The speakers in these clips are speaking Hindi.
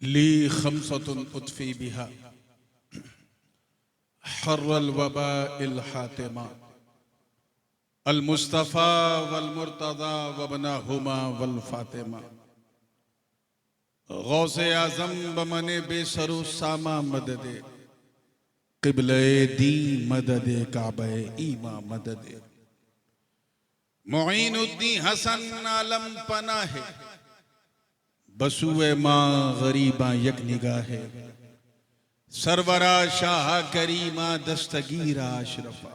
ली खमसतुन उतफी बिहा हर्रल वबा इल हातिमा अल मुस्तफ़ा वल मुर्तज़ा वबनाहुमा वल फातिमा गौसे आज़म बमने बेसरु सामा मददे क़िबले दी मददे काबे ईमा मददे मुईनुद्दीन हसन आलम पनाहे बसुए माँ गरीबा यक निगाहे सरवरा शाह करीमा दस्तगीरा अशरफा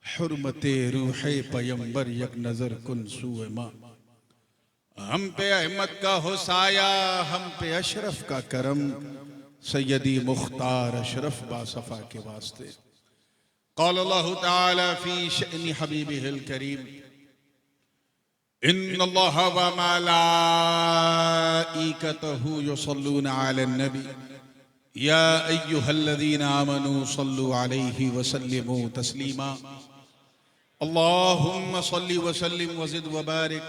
हुर्मते रूहे पयंबर यक नजर कुन सुए माँ हम पे अहमद का हो साया हम पे अशरफ का करम सैयदी मुख्तार अशरफ बासफा के वास्ते क़ाल अल्लाहु तआला फी शअनी हबीबिहिल करीम इन्नल्लाह व मलाइकतहु युसल्लूना अलन नबी या अय्युहल्लज़ीना आमनू सल्लु अलैहि व सल्लिमू तस्लीमा अल्लाहुम्मा सल्लि व सल्लिम व ज़िद व बारिक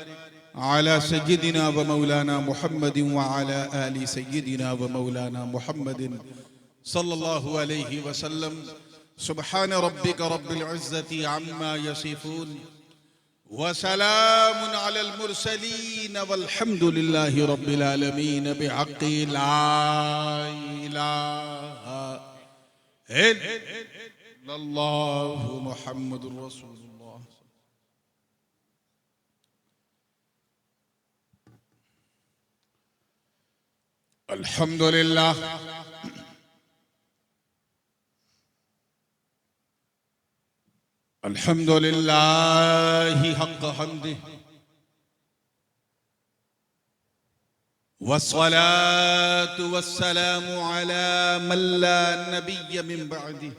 अला सय्यिदिना व मौलाना मुहम्मदिन व अला आलि सय्यिदिना व मौलाना मुहम्मदिन सल्लल्लाहु अलैहि व सल्लम सुब्हान रब्बिक रब्बिल इज़्ज़ति अम्मा यसिफून वसलामुन अलल मुरसलीन वल्हम्दुलिल्लाहि रब्बिल आलमीन बिहक़्क़ि ला इलाहा इल्लल्लाहु मुहम्मदुर रसूलुल्लाह। अल्हम्दुलिल्लाह अल्हम्दुलिल्लाहि हक़्क़ हम्दिहि वस्सलातु वस्सलामु अला मन ला नबिय्य मिन बअदिहि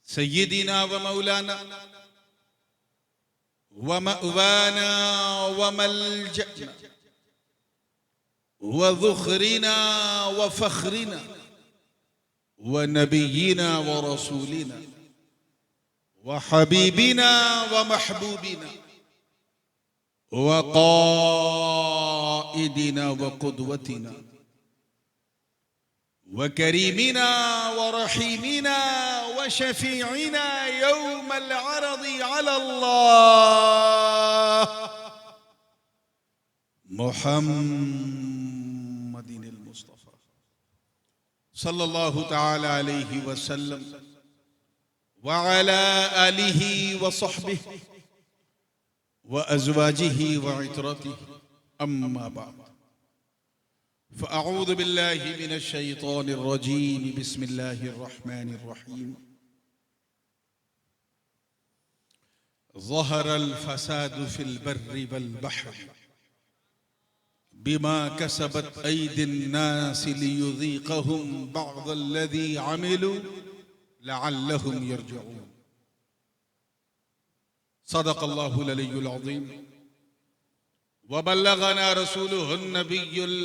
सय्यिदिना व मौलाना व मअवाना व मलजअना व ज़ुख़रिना व फ़ख़्रिना व नबिय्यिना व रसूलिना व हबीबिना व महबूबिना व क़ाइदिना व क़ुदवतिना व करीमिना व रहीमिना व शफ़ीइना यौमल अरज़ि अलल्लाह मुहम्मदिनिल मुस्तफ़ा सल्लल्लाहु तआला अलैहि वसल्लम व अला आलिहि व सहबिहि व अज़वाजिहि व इतरतिहि अम्मा बाद फ़अऊज़ु बिल्लाहि मिनश शैतानिर रजीम बिस्मिल्लाहिर रहमानिर रहीम ज़हरल फ़सादु फ़िल बर्रि वल बहरि बिमा कसबत ऐदिन नासि लियुज़ीक़हुम बअज़ल्लज़ी अमिलू लअल्लहुम यरजिऊन। सदक़ल्लाहुल अलियुल अज़ीम व बल्लगना रसूलुहुन नबियुल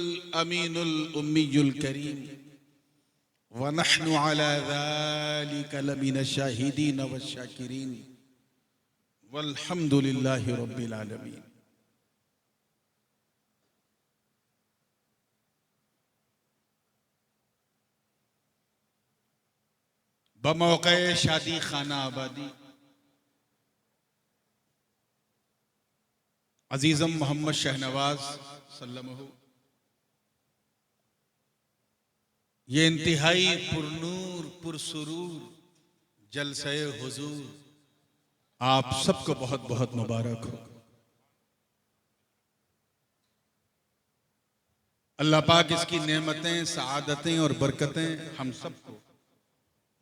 अमीनुल उम्मियुल करीम व नहनु अला ज़ालिका लमिनश शाहिदीन वश्शाकिरीन वल्हम्दुलिल्लाहि रब्बिल आलमीन। बमौक़े शादी खाना आबादी अजीज़म मोहम्मद शहनवाज सल्लमहु ये इंतहाई पुरनूर पुरसुरूर जलसे हुजूर आप सबको बहुत बहुत मुबारक हो। अल्लाह पाक इसकी नेमतें सआदतें और बरकतें हम सबको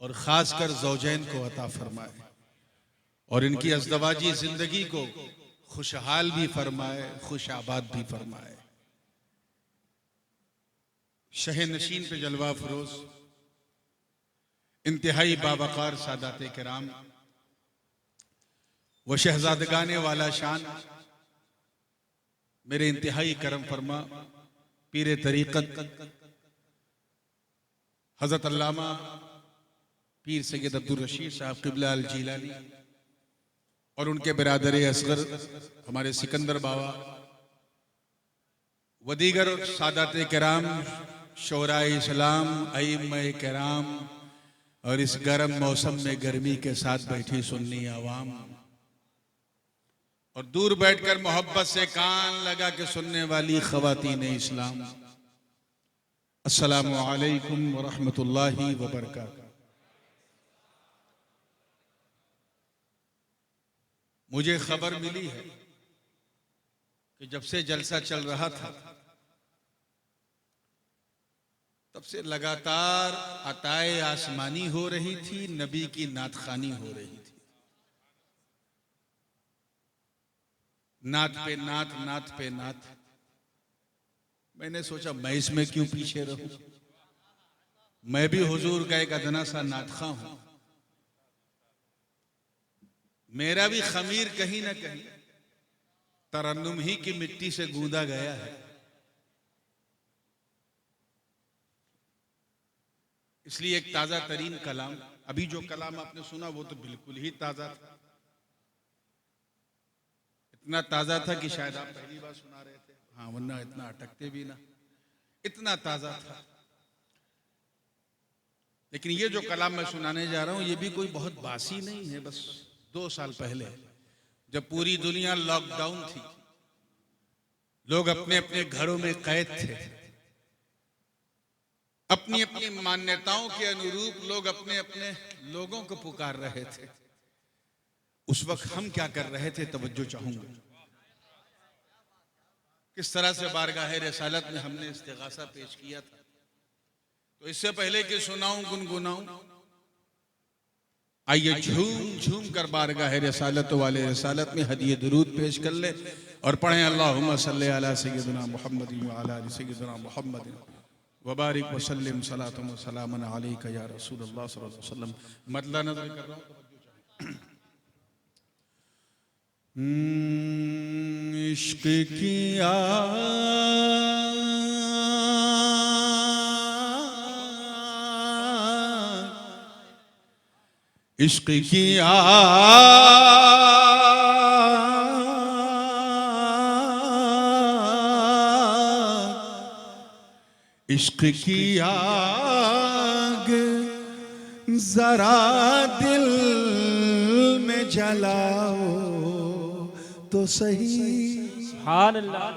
और ख़ासकर ज़ौजैन को अता फरमाए और इनकी अज़दवाजी ज़िंदगी को खुशहाल भी फरमाए खुश आबाद भी फरमाए। शह नशीन पे जलवा फरोज इंतहाई बावकार सादाते किराम व शहजादगाने वाला शान मेरे इंतहाई करम फरमा पीरे तरीक़त हज़रत अल्लामा पीर सैयद अब्दुल रशीद साहब क़िबला अल जीलानी और उनके बिरादर असगर हमारे सिकंदर बाबा व दीगर सादात किराम, शोराए इस्लाम, अइम्माए किराम और इस गर्म मौसम में गर्मी के साथ बैठी सुन्नी आवाम और दूर बैठकर मोहब्बत से कान लगा के सुनने वाली ख़वातीन इस्लाम, अस्सलामु अलैकुम व रहमतुल्लाहि व बरकातहू। मुझे खबर मिली है कि जब से जलसा चल रहा था तब से लगातार अताए आसमानी हो रही थी, नबी की नातखानी हो रही थी। नात पे नात, नात पे नात। मैंने सोचा मैं इसमें क्यों पीछे रहूं, मैं भी हुजूर का एक अदना सा नातखा हूं। मेरा भी खमीर कहीं ना कहीं तरन्नुम ही की मिट्टी से गूंदा गया है। इसलिए एक ताजा तरीन कलाम, अभी जो कलाम आपने सुना वो तो बिल्कुल ही ताजा था। इतना ताजा था कि शायद आप पहली बार सुना रहे थे, हाँ, वरना इतना अटकते भी ना, इतना ताजा था। लेकिन ये जो कलाम मैं सुनाने जा रहा हूं ये भी कोई बहुत बासी नहीं है। बस 2 साल पहले जब पूरी दुनिया लॉकडाउन थी, लोग अपने अपने घरों में कैद थे, अपनी अपनी मान्यताओं के अनुरूप लोग अपने अपने लोगों को पुकार रहे थे, उस वक्त हम क्या कर रहे थे तवज्जो चाहूंगा। किस तरह से बारगाह रिसालत में हमने इस्तिगासा पेश किया था। तो इससे पहले कि सुनाऊं गुनगुनाऊं, आइए झूम झूम कर बारगाह रिसालत वाले रिसालत में हदिये दुरूद पेश कर ले और पढ़ें अल्लाहुम्मा सल्ली अला सय्यिदिना मुहम्मद व अला आलि सय्यिदिना मुहम्मद व बारिक व सल्लिम सलातन व सलामन अलैका या रसूलल्लाह सल्लल्लाहु अलैहि वसल्लम। मतलब नजर कर रहा हूं। इश्क की इश्क की इश्क की आग जरा दिल में जलाओ तो सही। सुभान अल्लाह।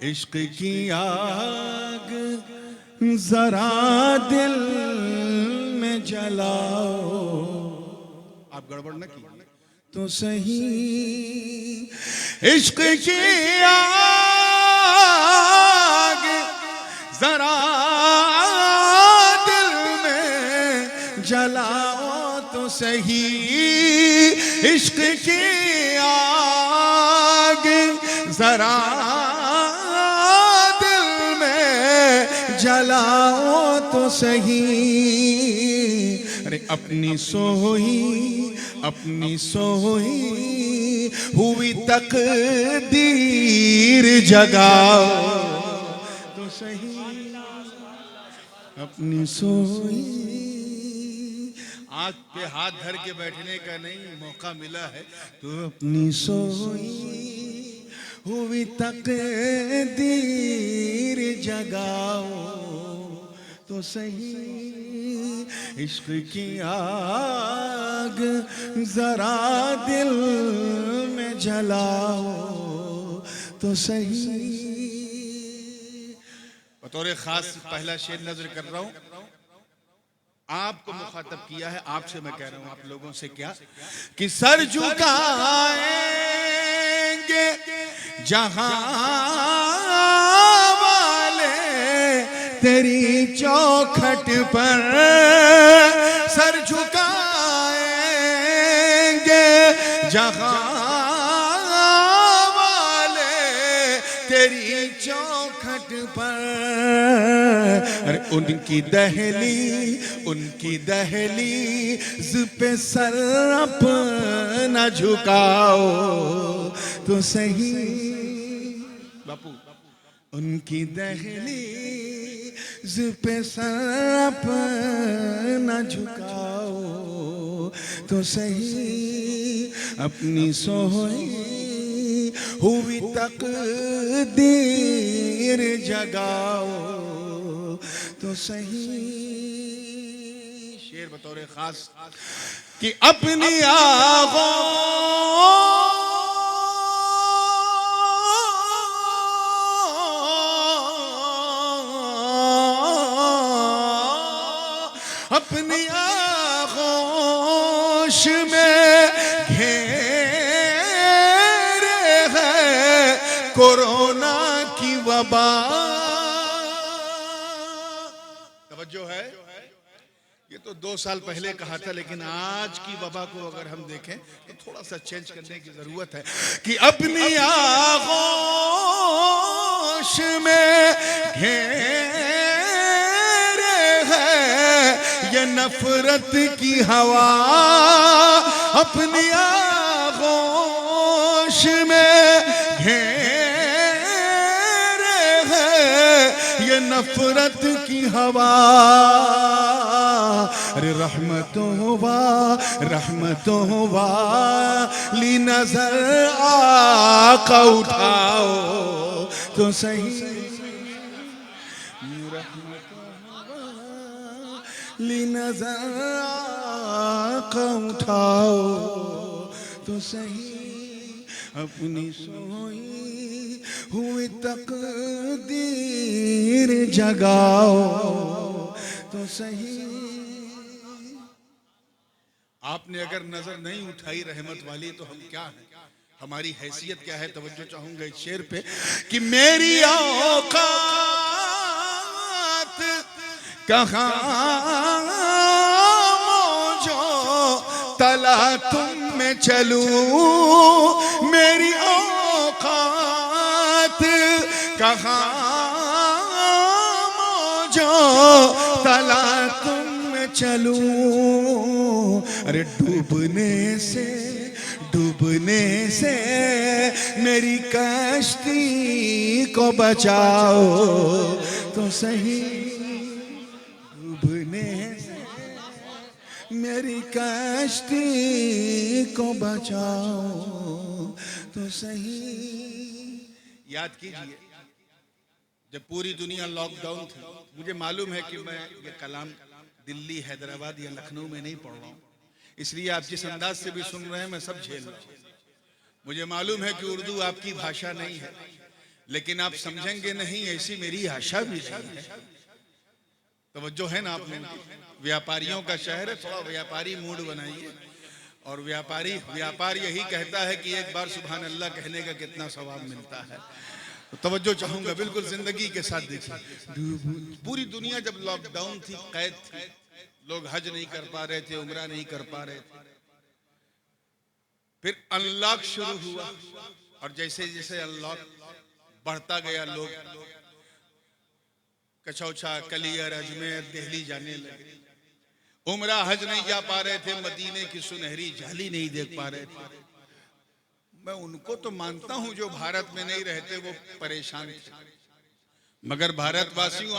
इश्क की आग जरा दिल में जलाओ, आप गड़बड़ न की तो सही। इश्क की आग जरा दिल में जलाओ तो सही। इश्क की आग जरा दिल में जलाओ तो सही। अरे अपनी सोई हुई तकदीर जगाओ तो सही। अपनी सोई, आंख पे हाथ धर के बैठने का नहीं मौका मिला है तो अपनी सोई हुई तकदीर जगाओ तो सही। इश्क की आग जरा दिल में जलाओ तो सही। बतौर खास पहला शेर नजर कर रहा हूं, आपको मुखातब किया है, आपसे मैं कह रहा हूं, आप लोगों से क्या कि सर झुकाएंगे जहां वाले तेरी चौखट पर। सर झुकाएंगे जहां वाले तेरी चौखट पर। अरे उनकी दहलीज पे सर अपना झुकाओ तो सही। बापू, उनकी दहलीज पे सर अपना झुकाओ तो सही। अपनी सोई हुई तकदीर जगाओ तो सही। शेर बतौर खास कि अपनी अपनी आगोश में घेरे है कोरोना की वबा। तवज्जो है, ये तो 2 साल पहले कहा था, लेकिन आज की वबा को अगर हम देखें तो थोड़ा सा चेंज करने की जरूरत है कि अपनी आगोश में घेरे है ये नफरत की हवा। अपनी आगोश में घेरे है ये नफरत की हवा। अरे रहमतों ली नजर आका उठाओ तो सही। ली नजर आका उठाओ तो सही। अपनी सोई हुई तकदीर जगाओ तो सही। आपने अगर नजर नहीं उठाई रहमत वाली तो हम क्या हैं, हमारी हैसियत क्या है। तवज्जो चाहूंगा इस शेर पे कि मेरी औकात कहाँ मौजो तला तुम में चलूं। मेरी औकात कहाँ मौजो तला तुम में चलूं। अरे डूबने से मेरी कश्ती को बचाओ तो सही। डूबने से मेरी कश्ती को बचाओ तो सही। याद कीजिए जब पूरी दुनिया लॉकडाउन थी, मुझे मालूम है कि मैं ये कलाम दिल्ली, हैदराबाद या लखनऊ में नहीं पढ़ रहा हूँ, इसलिए आप जिस अंदाज से भी सुन रहे हैं मैं सब झेल रहा हूँ। मुझे मालूम है कि उर्दू आपकी भाषा नहीं है, लेकिन आप समझेंगे नहीं ऐसी मेरी आशा भी नहीं है। तवज्जो है ना आपने। व्यापारियों का शहर है, थोड़ा व्यापारी मूड बनाइए। और व्यापार यही कहता है कि एक बार सुभान अल्लाह कहने का कितना सवाब मिलता है। तो तवज्जो चाहूंगा बिल्कुल जिंदगी के साथ देखिए। पूरी दुनिया जब लॉकडाउन थी, कैद थी, लोग हज नहीं कर पा रहे थे, उम्रा नहीं कर पा रहे थे। फिर अनलॉक शुरू हुआ और जैसे जैसे अनलॉक बढ़ता गया, लोग कचौछा, कलियर, अजमेर, दिल्ली जाने लगे। उम्रा हज नहीं जा पा रहे थे, मदीने की सुनहरी जाली नहीं देख पा रहे थे। मैं उनको तो मानता हूं जो भारत में नहीं रहते, वो परेशान थे, मगर भारतवासियों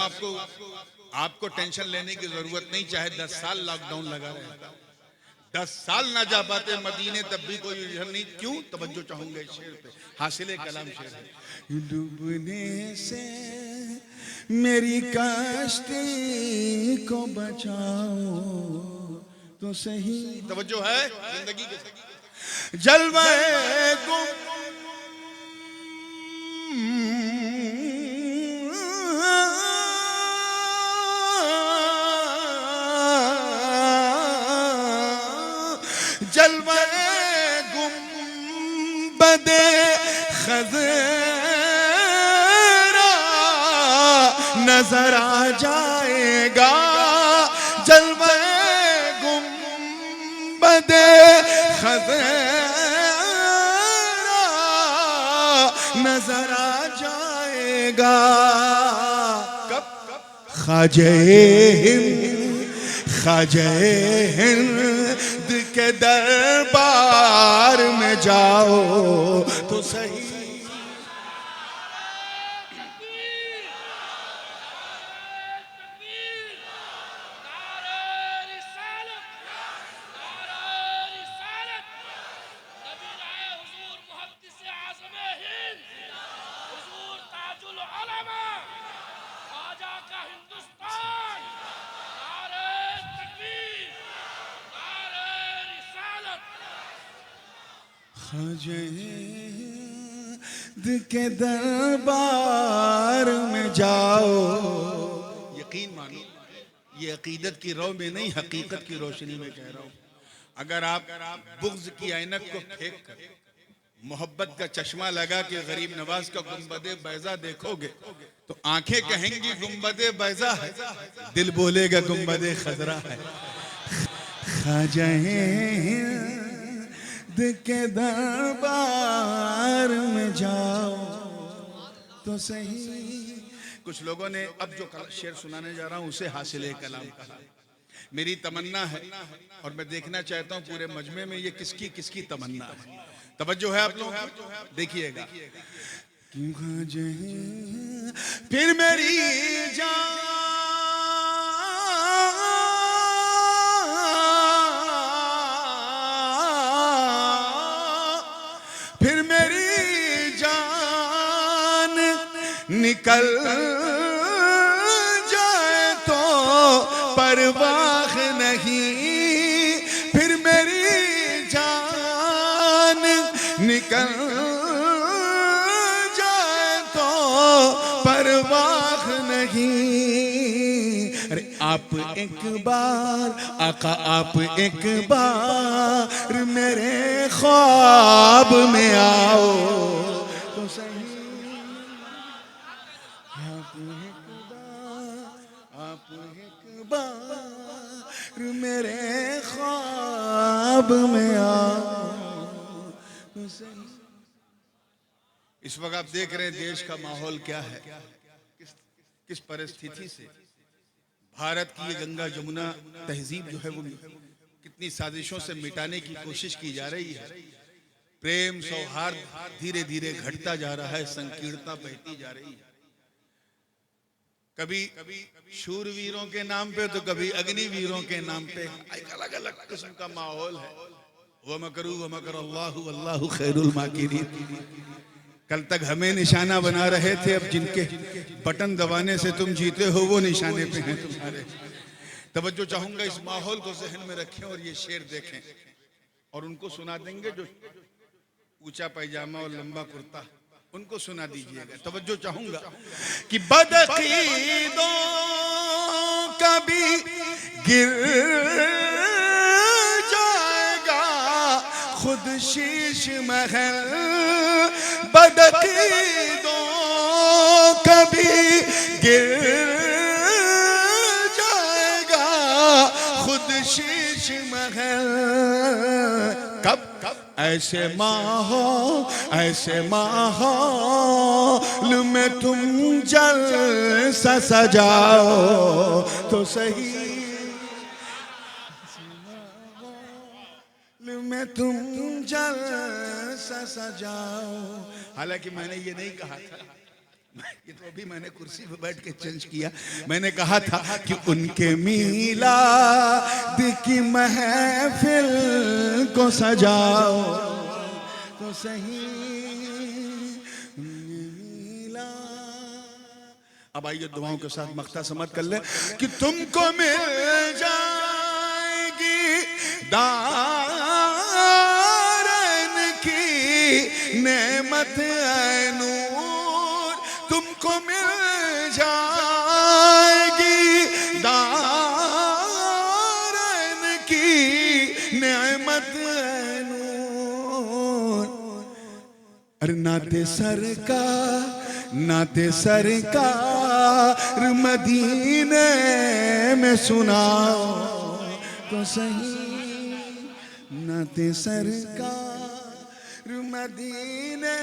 आपको टेंशन लेने की जरूरत नहीं। चाहे 10 साल लॉकडाउन लगा रहेगा, 10 साल ना जा पाते मदीने, तब भी कोई उलझन नहीं। क्यों? तवज्जो चाहूंगा इस शेर पे, हासिले कलाम शेर है। डूबने से मेरी कश्ती को बचाओ तो सही। तवज्जो है जिंदगी के जलवे गुम जलवे गुंबदे खज़रा नजर आ जाएगा। जलवे गुंबदे खज़रा नजर आ जाएगा। कब? ख्वाजे हिंद के दरबार में जाओ तो सही। ख्वाजा के दरबार में जाओ। यकीन मानो, ये अकीदत की रौ में नहीं, हकीकत की रोशनी में कह रहा हूं। अगर आप बुग़्ज़ की ऐनक को फेंक कर मोहब्बत का चश्मा लगा के गरीब नवाज का गुंबदे बैजा देखोगे तो आंखें कहेंगी गुंबदे बैजा है, दिल बोलेगा गुंबदे खजरा है। ख्वाजा के दरबार में जाओ तो सही। कुछ लोगों ने अब जो शेर सुनाने जा रहा हूं उसे हासिल कलाम कहा। मेरी तमन्ना है और मैं देखना चाहता हूं पूरे मजमे में ये किसकी किसकी तमन्ना है। तवज्जो है आप लोग, देखिएगा। फिर मेरी जान निकल जाए तो परवाह नहीं। फिर मेरी जान निकल जाए तो परवाह नहीं। अरे आप एक बार आका, आप एक बार मेरे ख्वाब में आओ तो सही। आप एक बार मेरे ख्वाब में आओ। इस वक्त आप देख रहे हैं देश का माहौल क्या है, किस परिस्थिति से भारत की ये गंगा जमुना तहजीब जो है वो कितनी साजिशों से मिटाने की कोशिश की जा रही है। प्रेम सौहार्द धीरे धीरे घटता जा रहा है, संकीर्णता बहती जा रही है। कभी शूरवीरों के नाम पे तो कभी अग्निवीरों के नाम पे एक अलग अलग किस्म का माहौल है। व मकरू व मकर अल्लाहु वल्लाहु खैरुल माकिरीन। कल तक हमें निशाना बना रहे थे, अब जिनके बटन दबाने से तुम जीते हो वो निशाने पे हैं तुम्हारे। तवज्जो चाहूंगा, इस माहौल को जहन में रखें और ये शेर देखें और उनको सुना देंगे जो ऊंचा पैजामा और लंबा कुर्ता, उनको सुना दीजिएगा। तवज्जो चाहूंगा कि बदअकीदों का भी गिर जाएगा खुद शीश महल। बदअकीदों का भी गिर जाएगा खुद शीश महल। कब ऐसे माहौल में तुम जलसा सजाओ तो सही। में तुम जलसा सजाओ। हालांकि मैंने ये नहीं कहा था, ये तो अभी मैंने कुर्सी पे बैठ के चेंज किया। मैंने कहा था कि उनके मीलाद की महफिल को सजाओ तो सही। अब आइए दुआओं के साथ मख्ता समत कर ले कि तुमको मिल जाएगी दारैन की नेमत ऐ नूर। तुमको मिल जाएगी दारैन की नेमत ऐ नूर। अरे नाते सरकार मदीने में सुनाओ तो सही। नाते सरकार मदीने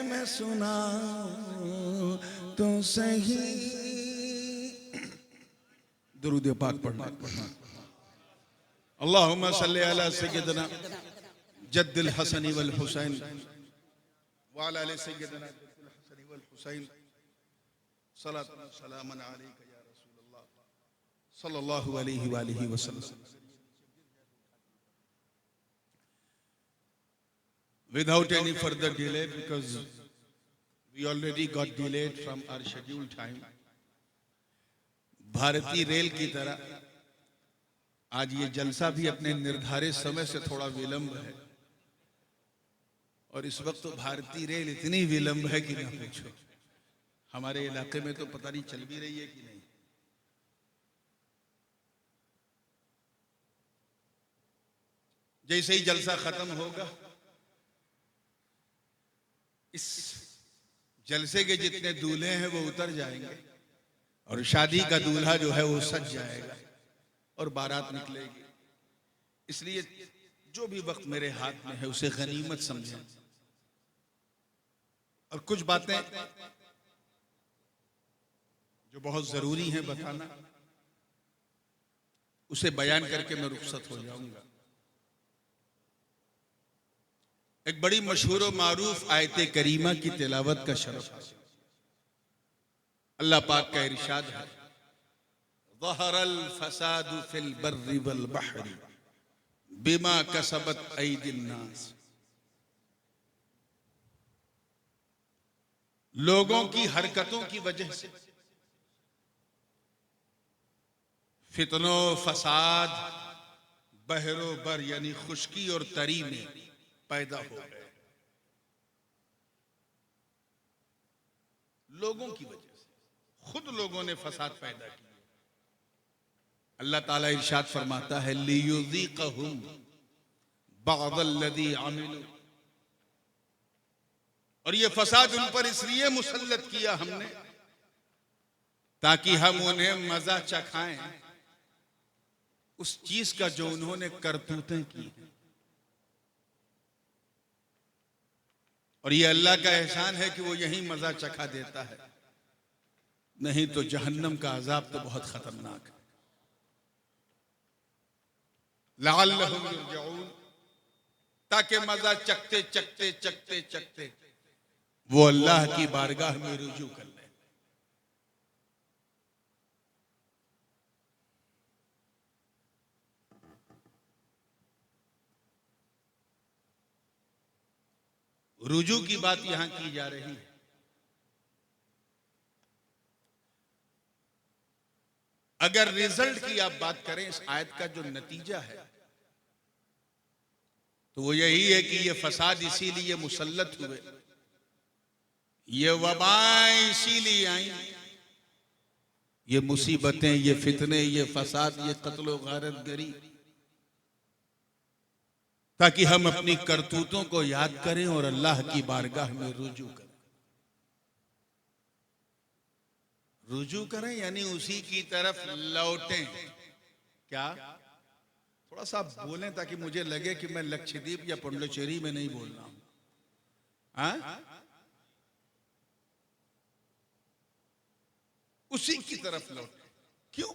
में सुनाओ तो सही। दुरूद पाक पढ़ना। अल्लाहुम्मा सल्ली अला सय्यदना जद्दिल हसन वल हुसैन व अला आलि सय्यदना जद्दिल हसन वल हुसैन सलातु व सलामन अलैका या रसूलल्लाह सल्लल्लाहु अलैहि व आलिहि वसल्लम। Without any further delay, because we already got delayed from our scheduled time, भारतीय रेल की तरह आज ये जलसा भी अपने निर्धारित समय से थोड़ा विलंब है। और इस वक्त तो भारतीय रेल इतनी विलंब है कि ना पूछो। हमारे इलाके में तो पता नहीं चल भी रही है कि नहीं। जैसे ही जलसा खत्म होगा, इस जलसे के जितने दूल्हे हैं वो उतर जाएंगे और शादी का दूल्हा जो है वो सज जाएगा और बारात निकलेगी। इसलिए जो भी वक्त मेरे हाथ में है उसे गनीमत समझें और कुछ बातें जो बहुत जरूरी हैं बताना, उसे बयान करके मैं रुखसत हो जाऊंगा। एक बड़ी मशहूर और मारूफ आयत करीमा की तिलावत का शरफ है। अल्लाह पाक का इरशाद है, ज़हरल फसादु फिल बर्रि वल बहरी बिमा कसबत ऐदिन नास। लोगों की हरकतों की वजह से फितनो फसाद बहरो बर यानी खुश्की और तरी में पैदा हो गए। लोगों की वजह से खुद लोगों ने फसाद पैदा किया। अल्लाह ताला इरशाद फरमाता है, लियुज़ीक़हुम बअदल्लज़ी अमिलू। और ये फसाद उन पर इसलिए मुसल्लत किया हमने ताकि हम उन्हें मजा चखाएं उस चीज का जो उन्होंने करतूतें की। और ये अल्लाह का एहसान है कि वो यही मजा चखा देता है, नहीं तो जहन्नम का अजाब तो बहुत खतरनाक है। लअल्लहुम यरजिऊन, ताकि मजा चखते चखते चखते चखते वो अल्लाह की बारगाह में रुजू कर ले। रुजू की बात यहां की जा रही है। अगर रिजल्ट की आप बात करें इस आयत का जो नतीजा है तो वो यही है कि ये फसाद इसीलिए मुसल्लत हुए, ये वबाएं इसीलिए आई, ये मुसीबतें, ये फितने, ये फसाद, ये कत्लो गारतगरी, ताकि हम अपनी करतूतों को याद करें और अल्लाह की बारगाह में रुजू करें। रुजू करें यानी उसी की तरफ लौटें। क्या? थोड़ा सा बोलें ताकि मुझे लगे कि मैं लक्षद्वीप या पुंडुचेरी में नहीं बोल रहा हूं। हाँ? उसी की तरफ लौटें। क्यों?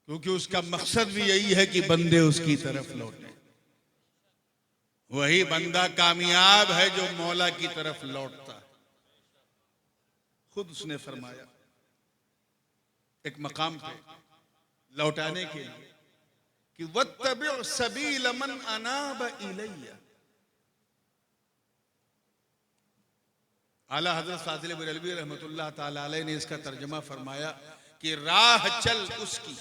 क्योंकि उसका मकसद भी यही है कि बंदे उसकी तरफ लौटें। वही बंदा कामयाब है जो मौला की तरफ लौटता है। खुद उसने फरमाया एक मकाम पे लौटाने के लिए कि वत्तबि सबील मन अनाब इलैया। आला हजरत फाजिल बरेलवी रहमतुल्लाह ताला अलैह ने इसका तर्जुमा फरमाया कि राह चल उसकी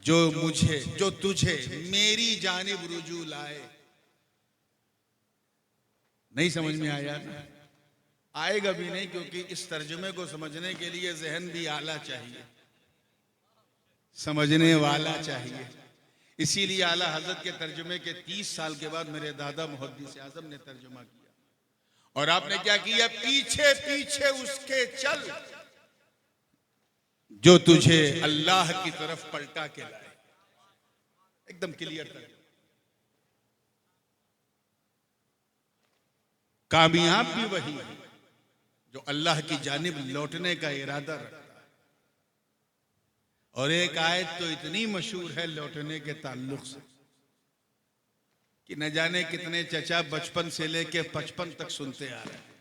जो तुझे मेरी जानिब रुजू लाए। नहीं समझ में आया ना? आएगा भी नहीं, क्योंकि इस तर्जुमे को समझने के लिए जहन भी आला चाहिए, समझने वाला चाहिए। इसीलिए आला हजरत के तर्जुमे के 30 साल के बाद मेरे दादा मुहद्दिस आजम ने तर्जुमा किया और आपने क्या किया? पीछे पीछे उसके चल जो तुझे अल्लाह की तरफ पलटा के लाए। एकदम क्लियर तर्जुमा। कामयाब भी वही है जो अल्लाह की जानिब लौटने का इरादा रखता है। और एक आयत तो इतनी मशहूर है लौटने के ताल्लुक से कि न जाने कितने चचा बचपन से लेके 55 तक सुनते आ रहे हैं।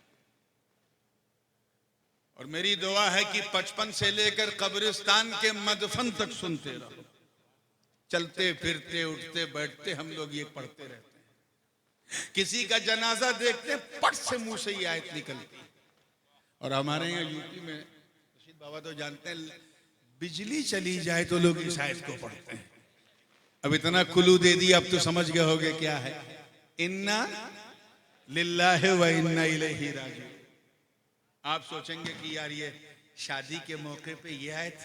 और मेरी दुआ है कि 55 से लेकर कब्रिस्तान के मदफन तक सुनते रहो। चलते फिरते उठते बैठते हम लोग ये पढ़ते रहते हैं। किसी का जनाजा देखते पट से मुंह से ये आयत निकलती। और हमारे यहाँ यूपी में रशीद बाबा तो जानते हैं, बिजली चली जाए तो लोग इस आयत को पढ़ते हैं। अब इतना कुलू दे दिया, अब तो समझ गए होगे क्या है। इन्ना लिल्लाहि व इन्ना इलैहि राजिऊन। आप सोचेंगे कि यार ये शादी के मौके पे ये आयत,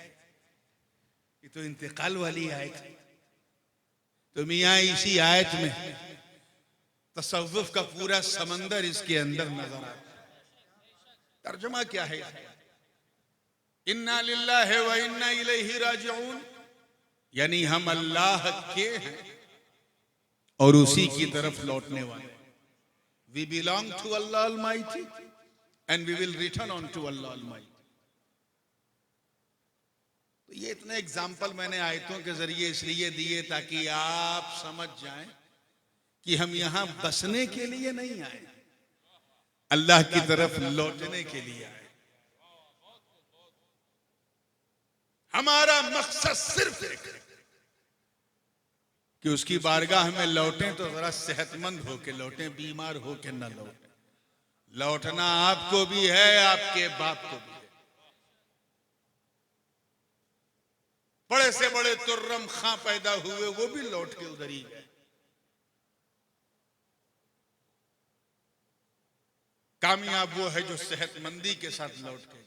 ये तो इंतकाल वाली आयत है। तो मियाँ इसी आयत में तसव्वुफ का पूरा समंदर इसके अंदर नजर आता है। तर्जुमा क्या है? इन्ना लिल्लाहि व इन्ना इलैहि राजिऊन, यानी हम अल्लाह के हैं और उसी की तरफ लौटने वाले। We belong to Allah Almighty and we will return on to Allah Almighty। तो ये इतने एग्जाम्पल मैंने आयतों के जरिए इसलिए दिए ताकि आप समझ जाएं कि हम यहां बसने के लिए नहीं आए, अल्लाह की तरफ लौटने के लिए आए। हमारा मकसद सिर्फ एक है कि उसकी बारगाह में लौटें तो जरा सेहतमंद होके लौटें, बीमार होके न लौटें। लौटना आपको भी है, आपके बाप को भी है। बड़े से बड़े तुर्रम खां पैदा हुए, वो भी लौट के उधर ही गए। कामयाब वो है जो सेहतमंदी के साथ लौट के जाए।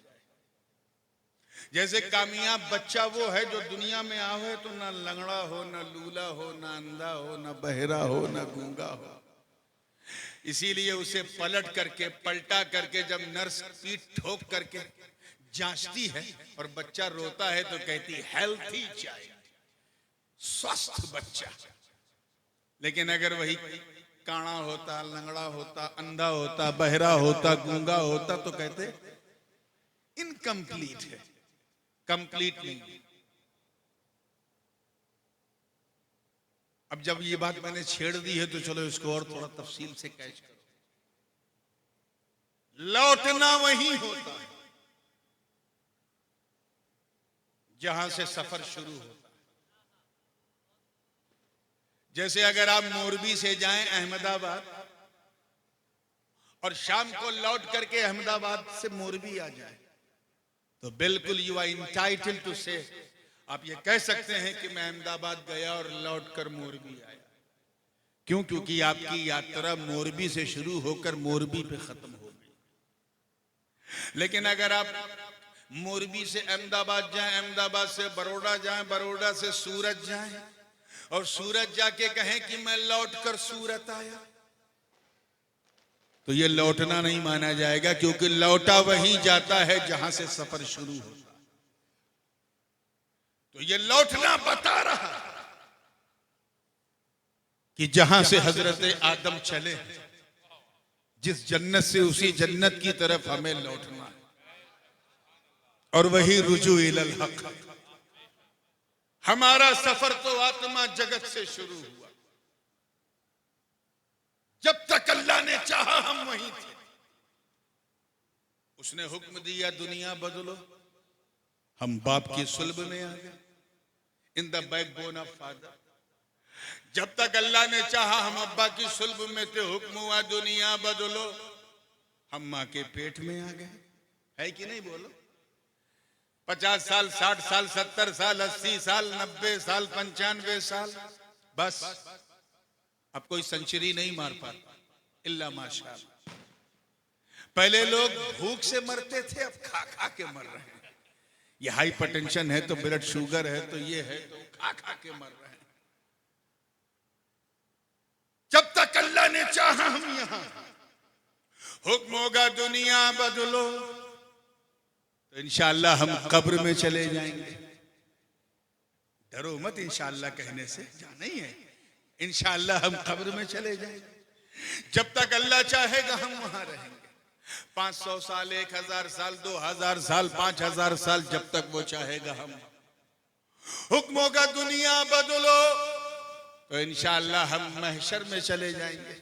जैसे कामयाब बच्चा वो है जो दुनिया में आवे तो ना लंगड़ा हो, ना लूला हो, ना अंधा हो, ना बहरा हो, ना गूंगा हो। इसीलिए उसे पलटा करके जब नर्स पीठ ठोक करके जांचती है और बच्चा रोता है तो कहती हेल्थी चाइल्ड, स्वस्थ बच्चा। लेकिन अगर वही काना होता, लंगड़ा होता, अंधा होता, बहरा होता, गूंगा होता तो कहते इनकम्प्लीट है, कंप्लीट नहीं। अब जब ये बात मैंने छेड़ दी है तो चलो इसको और थोड़ा तफसील से कैच करो। लौटना वही होता है जहां से सफर शुरू होता है। जैसे अगर आप मोरबी से जाएं अहमदाबाद और शाम को लौट करके अहमदाबाद से मोरबी आ जाए तो बिल्कुल यू आर इंटाइटल्ड टू से, आप ये कह सकते हैं कि मैं अहमदाबाद गया और लौटकर मोरबी आया। क्यों? क्योंकि आपकी यात्रा मोरबी से शुरू होकर मोरबी पे खत्म हो गई। लेकिन अगर आप मोरबी से अहमदाबाद जाएं, अहमदाबाद से बड़ौदा जाएं, बड़ौदा से सूरत जाएं और सूरत जाके कहें कि मैं लौटकर सूरत आया, तो ये लौटना नहीं माना जाएगा, क्योंकि लौटा वहीं जाता है जहां से सफर शुरू होता। तो ये लौटना बता रहा कि जहां से हजरत आदम चले, जिस जन्नत से उसी जन्नत की तरफ हमें लौटना है। और वही रुजू इलल हक। हमारा सफर तो आत्मा जगत से शुरू हुआ। जब तक अल्लाह ने चाहा हम वहीं थे। उसने हुक्म दिया दुनिया बदलो, हम बाप की सुल्ब में आ गए, in the backbone of father. जब तक अल्लाह ने चाहा हम अब्बा की सुल्ब में थे, हुक्म हुआ दुनिया बदलो, हम मां के पेट में आ गए। है कि नहीं? बोलो। 50 साल, 60 साल, 70 साल, 80 साल, 90 साल, 95 साल, बस अब कोई सेंचुरी नहीं मार पाता इल्ला माशाअल्लाह। पहले लोग भूख से मरते थे, अब खा खा के मर रहे हैं। ये हाइपरटेंशन है तो ब्लड शुगर है तो ये है तो खा खा के मर रहे हैं। जब तक अल्लाह ने चाहा हम यहां, हुक्म होगा दुनिया बदलो, तो इंशाअल्लाह हम कब्र में चले जाएंगे। डरो मत इंशाअल्लाह कहने से, जाना ही है। इंशाअल्लाह हम कब्र में चले जाएंगे। जब तक अल्लाह चाहेगा हम वहां रहेंगे। 500 साल, 1000 साल, 2000 साल, 5000 साल, जब तक वो चाहेगा हम। हुक्म होगा दुनिया बदलो, तो इंशाअल्लाह हम महशर में चले जाएंगे,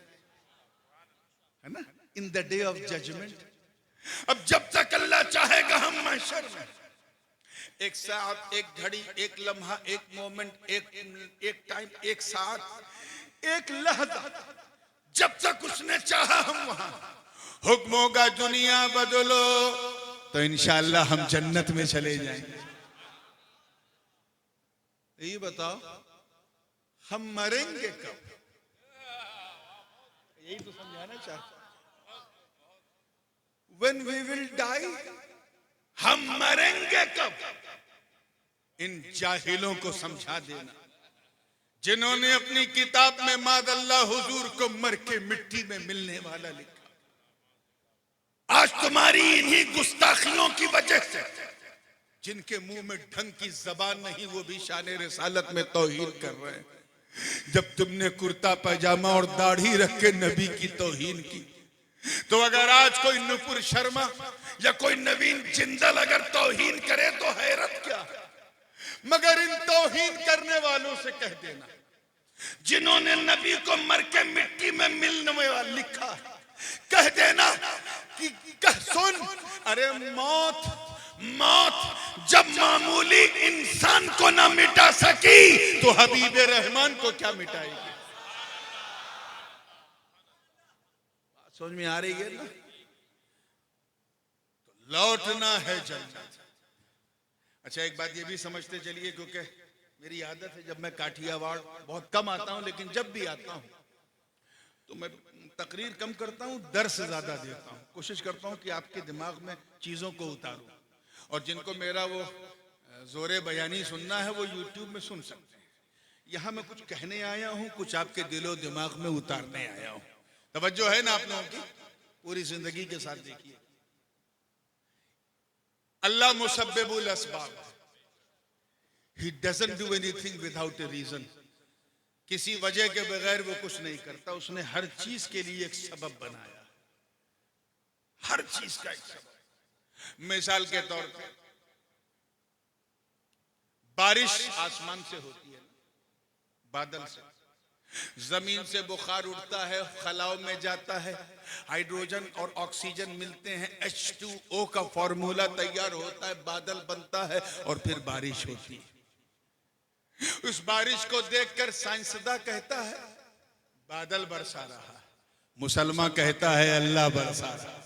है ना, in the day of judgement. अब जब तक अल्लाह चाहेगा हम महशर में, एक साथ, एक घड़ी, एक लम्हा, एक मोमेंट, एक टाइम, एक साथ, एक लहजा, जब तक उसने चाहा हम वहां। हुक्म होगा दुनिया बदलो, तो इंशाअल्लाह हम जन्नत में चले जाएंगे। ये बताओ हम मरेंगे कब? यही तो समझाना चाहता। When we will die, हम मरेंगे कब, इन जाहिलों को समझा देना जिन्होंने अपनी किताब में मादल्ला हुजूर को मर के मिट्टी में मिलने वाला लिखा। आज तुम्हारी इन्हीं गुस्ताखियों की वजह से जिनके मुंह में ढंग की जबान नहीं, वो भी शान रिसालत में तौहीन कर रहे हैं। जब तुमने कुर्ता पैजामा और दाढ़ी रख के नबी की तौहीन की, तो अगर आज कोई नुपुर शर्मा या कोई नवीन जिंदल अगर तौहीन करे तो हैरत क्या है। मगर इन तौहीन करने वालों से कह देना जिन्होंने नबी को मर के मिट्टी में मिलने वाला लिखा, कह देना कि सुन, अरे मौत जब मामूली इंसान को ना मिटा सकी तो हबीब रहमान को क्या मिटाएगी। समझ में आ रही है ना? तो लौटना है जन्नत। अच्छा, एक बात ये भी समझते चलिए, क्योंकि मेरी आदत है जब मैं काठियावाड़ बहुत कम आता हूं, लेकिन जब भी आता हूं तो मैं तकरीर कम करता हूं, दर्स ज्यादा देता हूं। कोशिश करता हूं कि आपके दिमाग में चीजों को उतारूं, और जिनको मेरा वो जोरे बयानी सुनना है वो यूट्यूब में सुन सकते हैं। यहां मैं कुछ कहने आया हूं, कुछ आपके दिलो दिमाग में उतारने आया हूं। तवज्जो है ना आप लोगों की? पूरी जिंदगी के साथ देखिए। अल्लाह मुसब्बिबुल अस्बाब, he doesn't do anything without a reason. किसी वजह के बगैर वो कुछ नहीं करता। उसने हर चीज के लिए एक सबब बनाया, हर चीज का एक सबब। मिसाल के तौर पर बारिश आसमान से होती है, बादल से, जमीन से बुखार उठता है, खलाओं में जाता है, हाइड्रोजन और ऑक्सीजन मिलते हैं, H2O का फॉर्मूला तैयार होता है, बादल बनता है और फिर बारिश होती है। उस बारिश को देखकर साइंसदा कहता है बादल बरसा रहा, मुसलमान कहता है अल्लाह बरसा रहा।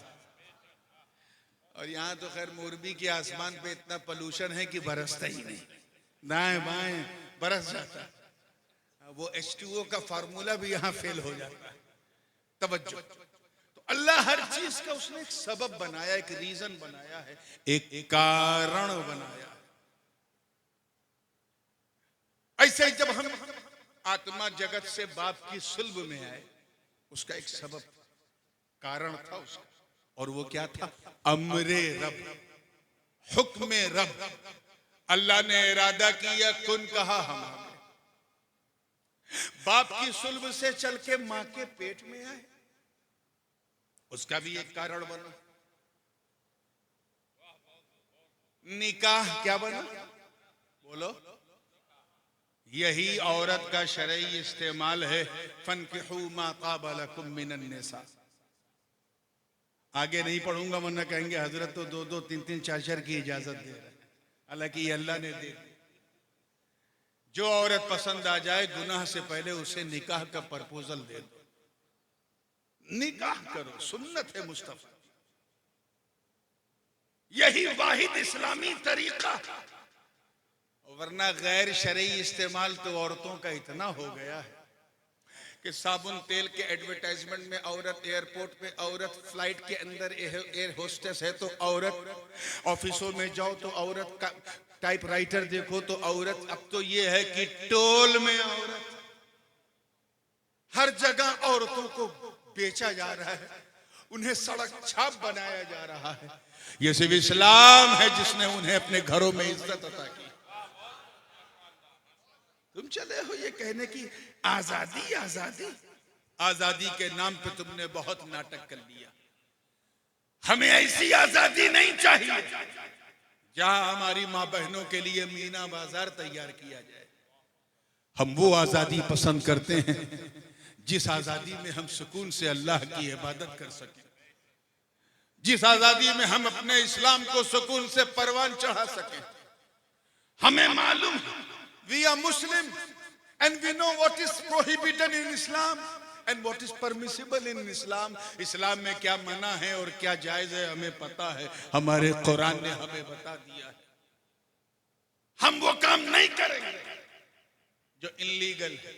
और यहां तो खैर मोरबी के आसमान पे इतना पोल्यूशन है कि बरसता ही नहीं, दाएं बाएं बरस जाता है। वो H2O का फार्मूला भी यहां फेल हो जाता है। तवज्जो। तो अल्लाह हर चीज का उसने एक सबब बनाया, एक रीजन बनाया है, एक कारण बनाया। ऐसे ही जब हम आत्मा जगत से बाप की सुल्ब में आए, उसका एक सबब कारण था उसका, और वो क्या था? अमरे रब, हुक्म रब। अल्लाह ने इरादा किया, कुन कहा, हम बाप की सुल्ब से चल के मां के पेट में आए, उसका भी एक कारण बना। निकाह क्या बना? बोलो। यही औरत का शरई इस्तेमाल है, फनकिहू मा ताब लकुम मिनन निसा। आगे नहीं पढ़ूंगा वरना कहेंगे हजरत तो 2-2, 3-3, 4-4 की इजाजत दे रहे हैं। हालांकि अल्लाह ने दे दी। जो औरत पसंद आ जाए, गुनाह से पहले उसे निकाह का प्रपोजल दे दो, निकाह करो, सुन्नत है मुस्तफा। यही वाहिद इस्लामी तरीका। वरना गैर शरई इस्तेमाल तो औरतों का इतना हो गया है कि साबुन तेल के एडवर्टाइजमेंट में औरत, एयरपोर्ट पे औरत, फ्लाइट के अंदर एयर होस्टेस है तो औरत, ऑफिसों में जाओ तो औरत का, टाइपराइटर देखो तो औरत। अब तो ये है कि टोल में औरत, हर जगह औरतों को बेचा जा रहा है, उन्हें सड़क छाप बनाया जा रहा है। ये सिर्फ इस्लाम है जिसने उन्हें अपने घरों में इज्जत अता की। तुम चले हो ये कहने की आजादी आजादी, आजादी के नाम पे तुमने बहुत नाटक कर लिया। हमें ऐसी आजादी नहीं चाहिए जहां हमारी मां बहनों के लिए मीना बाजार तैयार किया जाए। हम वो आजादी पसंद करते हैं जिस आजादी में हम सुकून से अल्लाह की इबादत कर सकें, जिस आजादी में हम अपने इस्लाम को सुकून से परवान चढ़ा सकें। हमें मालूम, we are Muslim and we know what is prohibited in Islam and what is permissible in Islam. इस्लाम में क्या मना है और क्या जायज है हमें पता है, हमारे कुरान ने हमें बता दिया है। हम वो काम नहीं करेंगे जो इलीगल है,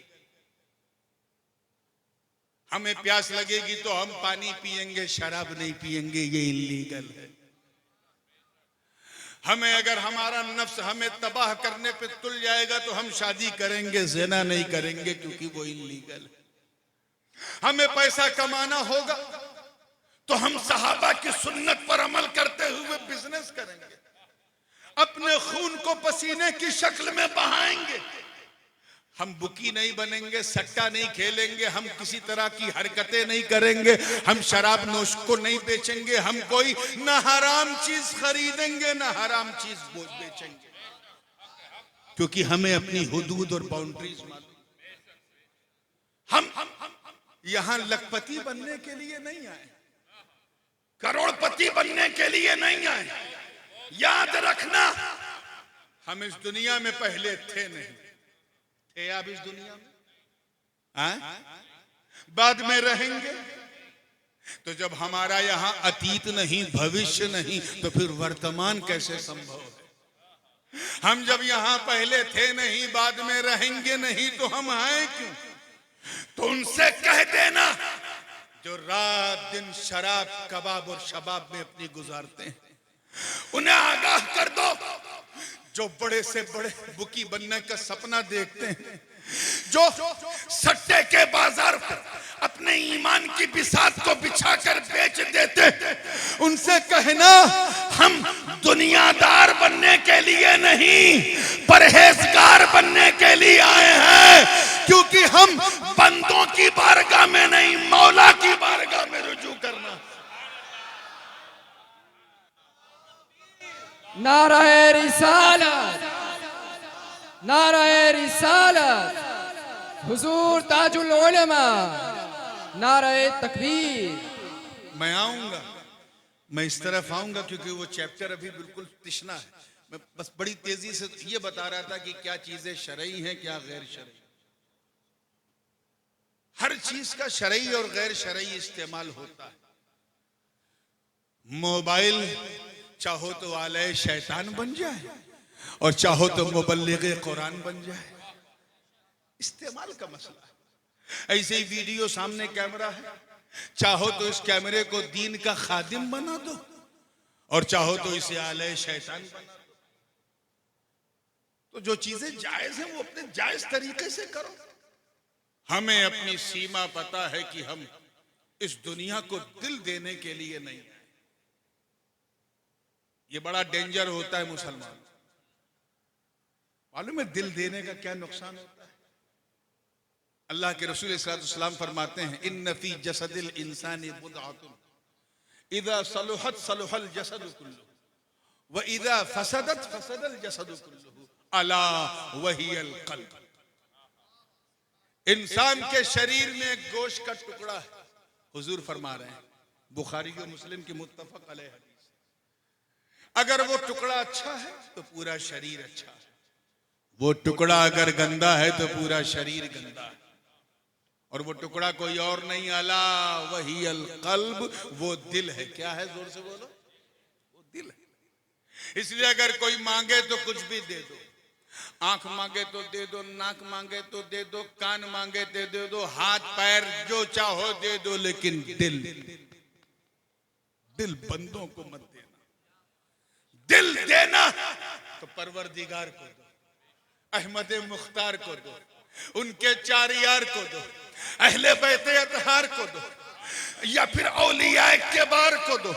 हमें प्यास लगेगी तो हम पानी पिएंगे, शराब नहीं पिएंगे, ये इल्लीगल है। हमें अगर हमारा नफ्स हमें तबाह करने पे तुल जाएगा तो हम शादी करेंगे, ज़िना नहीं करेंगे क्योंकि वो इल्लीगल है। हमें पैसा कमाना होगा तो हम सहाबा की सुन्नत पर अमल करते हुए बिजनेस करेंगे, अपने खून को पसीने की शक्ल में बहाएंगे। हम बुकी नहीं बनेंगे, सट्टा नहीं खेलेंगे, हम किसी तरह की हरकतें नहीं करेंगे, हम शराब नोश को नहीं बेचेंगे, हम कोई ना हराम चीज खरीदेंगे ना हराम चीज बेचेंगे, क्योंकि हमें अपनी हुदूद और बाउंड्रीज मालूम। हम यहां लखपति बनने के लिए नहीं आए, करोड़पति बनने के लिए नहीं आए। याद रखना, हम इस दुनिया में पहले थे नहीं, थे आप इस दुनिया में, बाद में रहेंगे। तो जब हमारा यहां अतीत नहीं, भविष्य नहीं, तो फिर वर्तमान कैसे संभव है? हम जब यहां पहले थे नहीं, बाद में रहेंगे नहीं, तो हम आए क्यों? तो उनसे कह देना जो रात दिन शराब कबाब और शबाब में अपनी गुजारते हैं, उन्हें आगाह कर दो। जो बड़े से बड़े बुकी बनने का सपना देखते हैं, जो सट्टे के बाजार पर अपने ईमान की बिसात को बिछाकर बेच देते, उनसे कहना हम दुनियादार बनने के लिए नहीं, परहेजगार बनने के लिए आए हैं, क्योंकि हम बंदों की बारगाह में नहीं, मौला की बारगाह में रुजू करना। नाराए रिसालत, नाराए रिसालत, हुजूर ताजुल उलमा, नाराए तकबीर। मैं आऊंगा, मैं इस तरफ आऊंगा क्योंकि वो चैप्टर अभी बिल्कुल तिश्ना है। मैं बस बड़ी तेजी से ये बता रहा था कि क्या चीजें शरई हैं, क्या गैर शरई। हर चीज का शरई और गैर शरई इस्तेमाल होता है। मोबाइल चाहो तो आले शैतान बन जाए और चाहो तो मुबल्लिग कुरान बन जाए, इस्तेमाल का मसला है। ऐसे ही वीडियो सामने कैमरा है, चाहो तो इस कैमरे को दीन का खादिम बना दो और चाहो तो इसे आले शैतान बना दो। तो जो चीजें जायज हैं वो अपने जायज तरीके से करो। हमें अपनी सीमा पता है कि हम इस दुनिया को दिल देने के लिए नहीं। ये बड़ा डेंजर होता है मुसलमान, मालूम है दिल देने का क्या नुकसान होता है? अल्लाह के रसूल सल्लल्लाहु अलैहि वसल्लम फरमाते हैं, इन्न फी जसदिल इंसानी बुदअतुन इज़ा सलुहत सलुहल जसदु कुल्लुहु व इज़ा फसदत फसदल जसदु कुल्लुहु अला वहियल क़ल्ब। इंसान के शरीर में एक गोश्त का टुकड़ा है, हुजूर फरमा रहे हैं, बुखारी और मुस्लिम की मुत्तफक अलैह हदीस। अगर वो टुकड़ा अच्छा है तो पूरा शरीर अच्छा है, वो टुकड़ा अगर गंदा है तो पूरा शरीर गंदा है। और वो टुकड़ा कोई और नहीं, अला वही अल कल्ब, वो दिल है। क्या है? जोर से बोलो, वो दिल है। इसलिए अगर कोई मांगे तो कुछ भी दे दो, आंख मांगे तो दे दो, नाक मांगे तो दे दो, कान मांगे तो दे दो, हाथ पैर जो चाहो दे दो, लेकिन दिल बंदों को मत देना। दिल देना तो परवरदिगार को दो, अहमद मुख्तार को दो, उनके चार यार को दो, अहले बैते अतहार को दो, या फिर औलिया के बार को दो।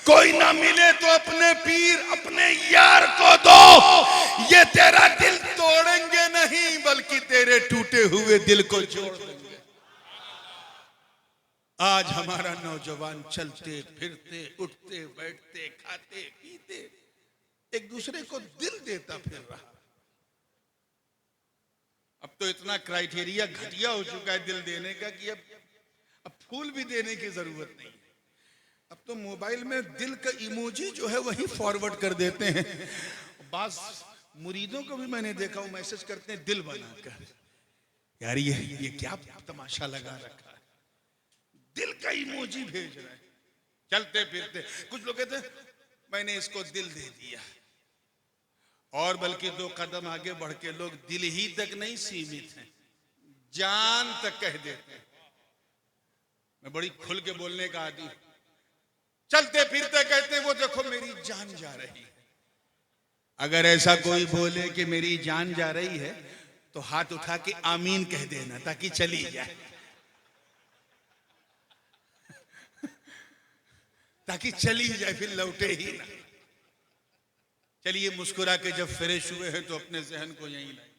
कोई ना मिले तो अपने पीर अपने यार को दो। ये तेरा दिल तोड़ेंगे नहीं, बल्कि तेरे टूटे हुए दिल को जोड़ देंगे। आज हमारा नौजवान चलते फिरते उठते बैठते खाते पीते एक दूसरे को दिल देता फिर रहा। अब तो इतना क्राइटेरिया घटिया हो चुका है दिल देने का कि अब फूल भी देने की जरूरत नहीं। अब तो मोबाइल में दिल का इमोजी जो है वही फॉरवर्ड कर देते हैं। बास मुरीदों को भी मैंने देखा, वो मैसेज करते हैं दिल बनाकर। यार ये क्या तमाशा लगा रखा है, दिल का इमोजी भेज रहे हैं चलते फिरते। कुछ लोग कहते हैं मैंने इसको दिल दे दिया, और बल्कि 2 कदम आगे बढ़ के लोग दिल ही तक नहीं सीमित हैं, जान तक कह देते हैं। मैं बड़ी खुल के बोलने का आदी, चलते फिरते कहते वो देखो मेरी जान जा रही है। अगर ऐसा कोई बोले कि मेरी जान जा रही है तो हाथ उठा के आमीन कह देना ताकि चली जाए, ताकि चली जाए, फिर लौटे ही ना। चलिए मुस्कुरा के जब फ्रेश हुए हैं तो अपने जहन को यहीं लाए।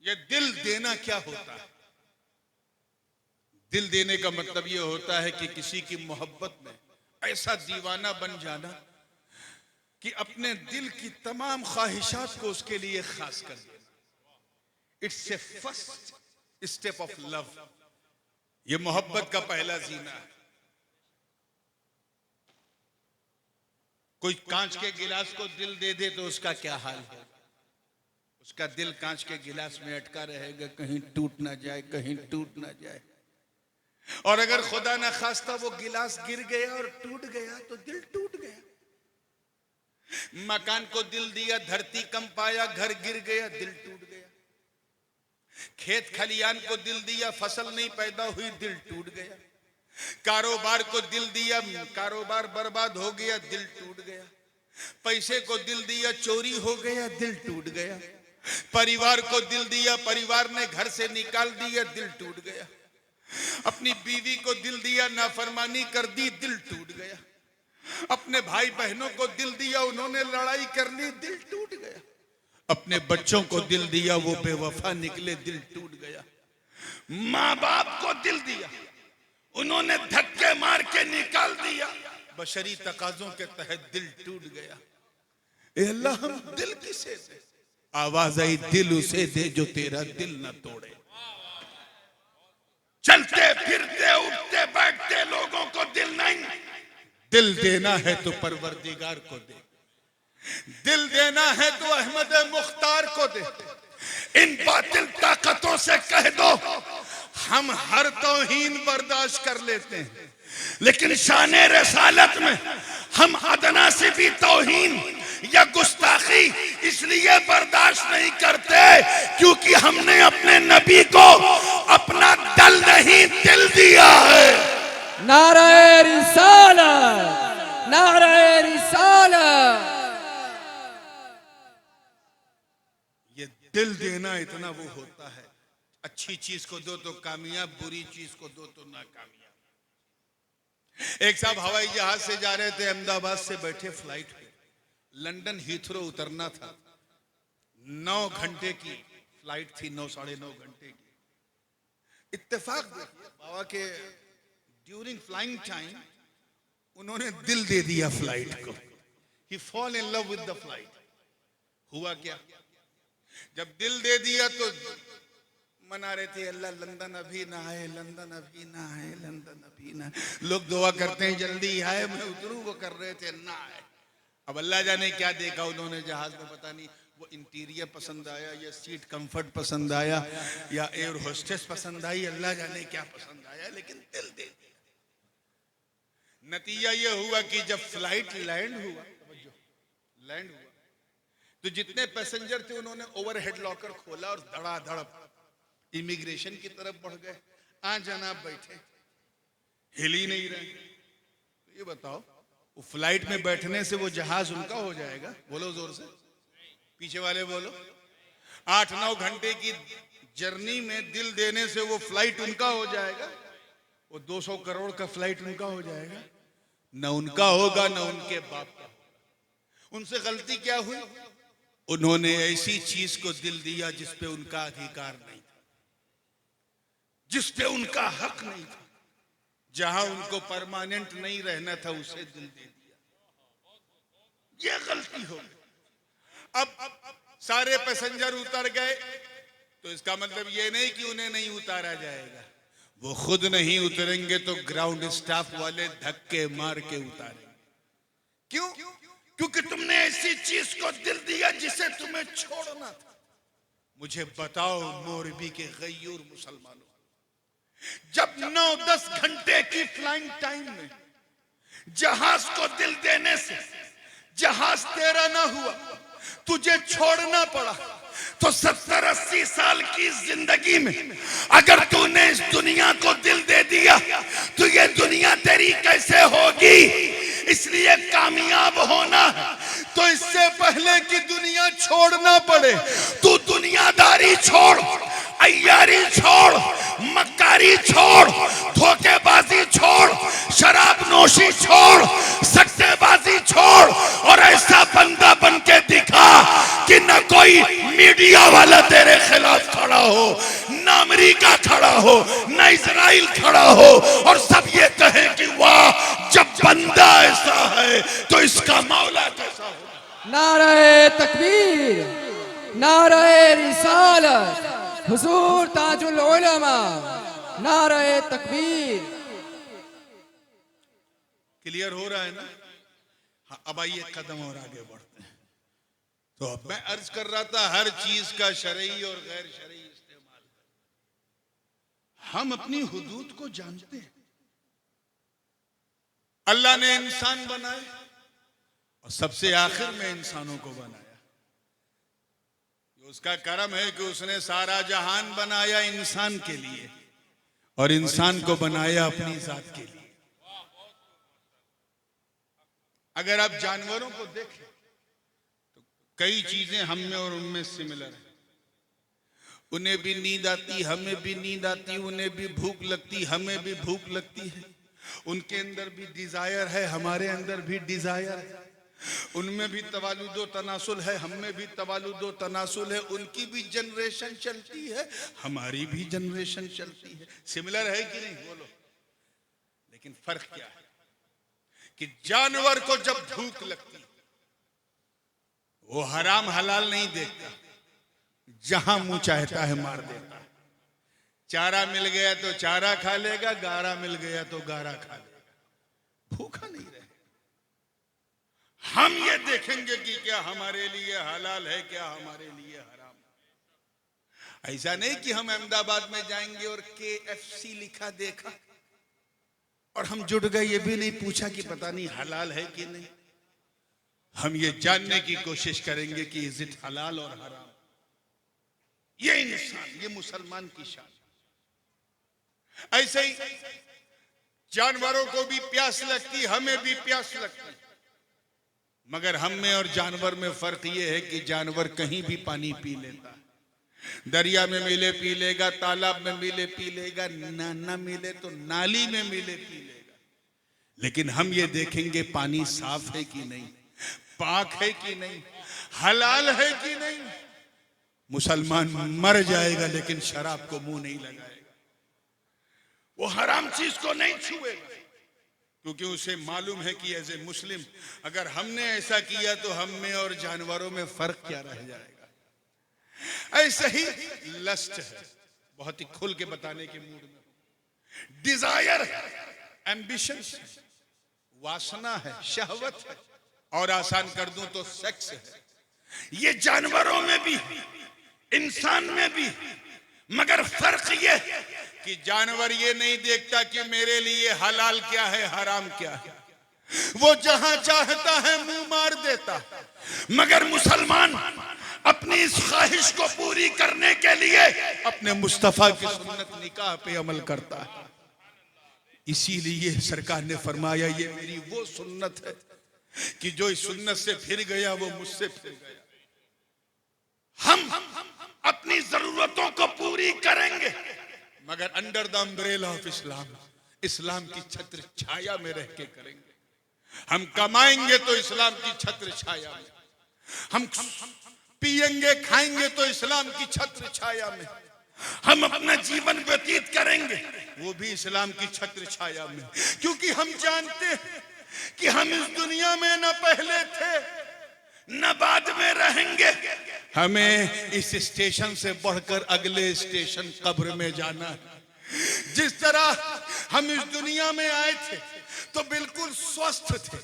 ये दिल देना क्या होता है? दिल देने का मतलब ये होता है कि किसी की मोहब्बत में ऐसा दीवाना बन जाना कि अपने दिल की तमाम ख्वाहिशात को उसके लिए खास कर देना। It's a first step of love. ये मोहब्बत का पहला जीना है। कोई कांच के गिलास को दिल दे दे तो उसका क्या हाल है? उसका दिल कांच के गिलास में अटका रहेगा, कहीं टूट ना जाए, कहीं टूट ना जाए। और अगर खुदा ना खास्ता वो गिलास गिर गया और टूट गया तो दिल टूट गया। मकान को दिल दिया, धरती कंप आया, घर गिर गया, दिल टूट गया। खेत खलियान को दिल दिया, फसल नहीं पैदा हुई, दिल टूट गया। कारोबार को दिल दिया, कारोबार बर्बाद हो गया, दिल टूट गया। पैसे को दिल दिया, चोरी हो गया, दिल टूट गया। परिवार को दिल दिया, परिवार ने घर से निकाल दिया, दिल टूट गया। अपनी बीवी को दिल दिया, नाफरमानी कर दी, दिल टूट गया। अपने भाई बहनों को दिल दिया, उन्होंने लड़ाई कर ली, दिल टूट गया। अपने बच्चों को दिल दिया, वो बेवफा निकले, दिल टूट गया। माँ बाप को दिल दिया, उन्होंने धक्के मार के निकाल दिया, बशरी तकाजों के तहत दिल टूट गया। ए अल्लाह, हम दिल किसे दे? आवाज आई, दिल उसे दे जो तेरा दिल न तोड़े। चलते फिरते उठते बैठते लोगों को दिल नहीं, दिल देना है तो परवरदिगार को दे। दिल देना है तो अहमद मुख्तार को दे। इन बातिल ताकतों से कह दो हम हर तौहीन बर्दाश्त कर लेते हैं, लेकिन शाने रसालत में हम अदना से भी तौहीन या गुस्ताखी इसलिए बर्दाश्त नहीं करते क्योंकि हमने अपने नबी को अपना दल नहीं दिल दिया है। नारे रिसालत, नारे रिसालत। ये दिल देना इतना वो होता है, अच्छी चीज को दो तो कामयाब, बुरी चीज को दो तो नाकामयाब। एक साहब हवाई जहाज से जा रहे थे, अहमदाबाद से बैठे फ्लाइट पे, लंदन हीथ्रो उतरना था। 9 घंटे की फ्लाइट थी, 9 साढ़े 9 घंटे की। इत्तेफाक देखिए बाबा के ड्यूरिंग फ्लाइंग टाइम उन्होंने दिल दे दिया फ्लाइट को। He fall in love with the flight. हुआ क्या? जब दिल दे दिया तो मना रहे थे, अल्लाह लंदन अभी ना आए, लंदन अभी ना आए, लंदन अभी ना आए। लोग दुआ करते हैं जल्दी आए, मैं उतरूं, वो कर रहे थे ना आए। अब अल्लाह जाने क्या देखा उन्होंने जहाज में, पता नहीं वो इंटीरियर पसंद आया या सीट कंफर्ट पसंद आया या एयर होस्टेस पसंद आई, अल्लाह जाने क्या पसंद आया, लेकिन दिल दे दिया। नतीजा ये हुआ कि जब फ्लाइट लैंड हुआ तो जितने पैसेंजर थे उन्होंने ओवरहेड लॉकर खोला और धड़ाधड़ इमिग्रेशन की तरफ बढ़ गए। जनाब बैठे, हिल ही नहीं रहे। तो ये बताओ, वो फ्लाइट में बैठने से वो जहाज उनका हो जाएगा? बोलो जोर से, पीछे वाले बोलो। 8-9 घंटे की जर्नी में दिल देने से वो फ्लाइट उनका हो जाएगा? वो 200 करोड़ का फ्लाइट उनका हो जाएगा? न उनका होगा न उनके बाप का। उनसे गलती क्या हुई? उन्होंने ऐसी चीज को दिल दिया जिस पे उनका अधिकार नहीं था, जिस पे उनका हक नहीं था, जहां उनको परमानेंट नहीं रहना था, उसे दिल दे दिया। ये गलती हो गई। अब सारे पैसेंजर उतर गए तो इसका मतलब ये नहीं कि उन्हें नहीं उतारा जाएगा। वो खुद नहीं उतरेंगे तो ग्राउंड स्टाफ वाले धक्के मार के उतारेंगे। क्यों? क्योंकि तुमने ऐसी चीज को दिल दिया जिसे तुम्हें छोड़ना था। मुझे बताओ मोरबी के गयूर मुसलमानों, जब 9-10 घंटे की फ्लाइंग टाइम में जहाज को दिल देने से जहाज तेरा ना हुआ, तुझे छोड़ना पड़ा, तो 70-80 साल की जिंदगी में अगर तूने इस दुनिया को दिल दे दिया तो ये दुनिया तेरी कैसे होगी। इसलिए कामयाब होना है तो इससे पहले कि दुनिया छोड़ना पड़े तू दुनियादारी छोड़, अय्यारी छोड़, मक्कारी छोड़, धोखेबाजी छोड़, शराब नोशी छोड़, सट्टेबाजी छोड़ और ऐसा बंदा बन के दिखा कि न कोई मीडिया वाला तेरे खिलाफ खड़ा हो, न अमेरिका खड़ा हो, न इजराइल खड़ा हो और सब ये कहे कि वाह जब बंदा ऐसा है तो इसका मौला कैसा हो। नारे तकबीर, नारे रिसालत, हुजूर ताजुल उलमा, नारे तकबीर। क्लियर हो रहा है ना? हाँ, अब आइए कदम और आगे बढ़ते हैं। तो अब मैं अर्ज कर रहा था हर चीज का शरई और गैर शरई इस्तेमाल। हम अपनी हुदूद को जानते हैं। अल्लाह ने इंसान बनाए और सबसे आखिर में इंसानों को बनाया। उसका करम है कि उसने सारा जहान बनाया इंसान के लिए और इंसान को बनाया अपनी जात के लिए। अगर आप जानवरों को देखें तो कई चीजें हम में और उनमें सिमिलर है। उन्हें भी नींद आती, हमें भी नींद आती, उन्हें भी भूख लगती, हमें भी भूख लगती है। उनके अंदर भी डिजायर है, हमारे अंदर भी डिजायर है। उनमें भी तवालुदो तनासुल है, हम में भी तवालुदो तनासुल है। उनकी भी जनरेशन चलती है, हमारी भी जनरेशन चलती है। सिमिलर है कि नहीं बोलो? लेकिन फर्क क्या है कि जानवर को जब भूख लगती वो हराम हलाल नहीं देखता, जहां मुंह चाहता है मार देता। चारा मिल गया तो चारा खा लेगा, गारा मिल गया तो गारा खा लेगा, भूखा नहीं रहे। हम ये देखेंगे कि क्या हमारे लिए हलाल है, क्या हमारे लिए हराम। ऐसा नहीं कि हम अहमदाबाद में जाएंगे और KFC लिखा देखा और हम जुट गए, ये भी नहीं पूछा कि पता नहीं हलाल है कि नहीं। हम ये जानने की कोशिश करेंगे कि इज इट हलाल और हराम। ये इंसान, ये मुसलमान की शान। ऐसे ही जानवरों को भी प्यास लगती, हमें भी प्यास लगती, मगर हम में और जानवर में फर्क ये है कि जानवर कहीं भी पानी पी लेता है। दरिया में मिले पी लेगा, तालाब में मिले पी लेगा, ना मिले तो नाली में मिले पी लेगा। लेकिन हम ये देखेंगे पानी साफ है कि नहीं, पाक है कि नहीं, हलाल है कि नहीं। मुसलमान मर जाएगा लेकिन शराब को मुंह नहीं लगाएगा, वो हराम चीज को नहीं छुएगा, क्योंकि उसे मालूम है कि एज ए मुस्लिम अगर हमने ऐसा किया तो हम में और जानवरों में फर्क क्या रह जाएगा। ऐसे ही लस्ट है, बहुत ही खुल के बताने के मूड में। डिजायर है, एम्बिशन है, वासना है, शहवत है, और आसान कर दूं तो सेक्स है। ये जानवरों में भी, इंसान में भी, मगर फर्क ये कि जानवर ये नहीं देखता कि मेरे लिए हलाल क्या है, हराम क्या है। वो जहां चाहता है मुंह मार देता, मगर मुसलमान अपनी इस ख्वाहिश को पूरी करने के लिए अपने मुस्तफा की सुन्नत निकाह पे अमल करता है। इसीलिए सरकार ने फरमाया ये मेरी वो सुन्नत है कि जो इस सुन्नत से फिर गया वो मुझसे फिर गया। हम अपनी जरूरतों को पूरी करेंगे मगर under the umbrella of Islam, इस्लाम की छत्र छाया में रह के करेंगे। हम कमाएंगे तो इस्लाम की छत्र छाया में, हम पिएंगे खाएंगे तो इस्लाम की छत्र छाया में, हम अपना जीवन व्यतीत करेंगे वो भी इस्लाम की छत्र छाया में। क्योंकि हम जानते हैं कि हम इस दुनिया में न पहले थे न बाद में रहेंगे। हमें इस स्टेशन से बढ़कर अगले स्टेशन कब्र में जाना है। जिस तरह हम इस दुनिया में आए थे तो बिल्कुल स्वस्थ थे,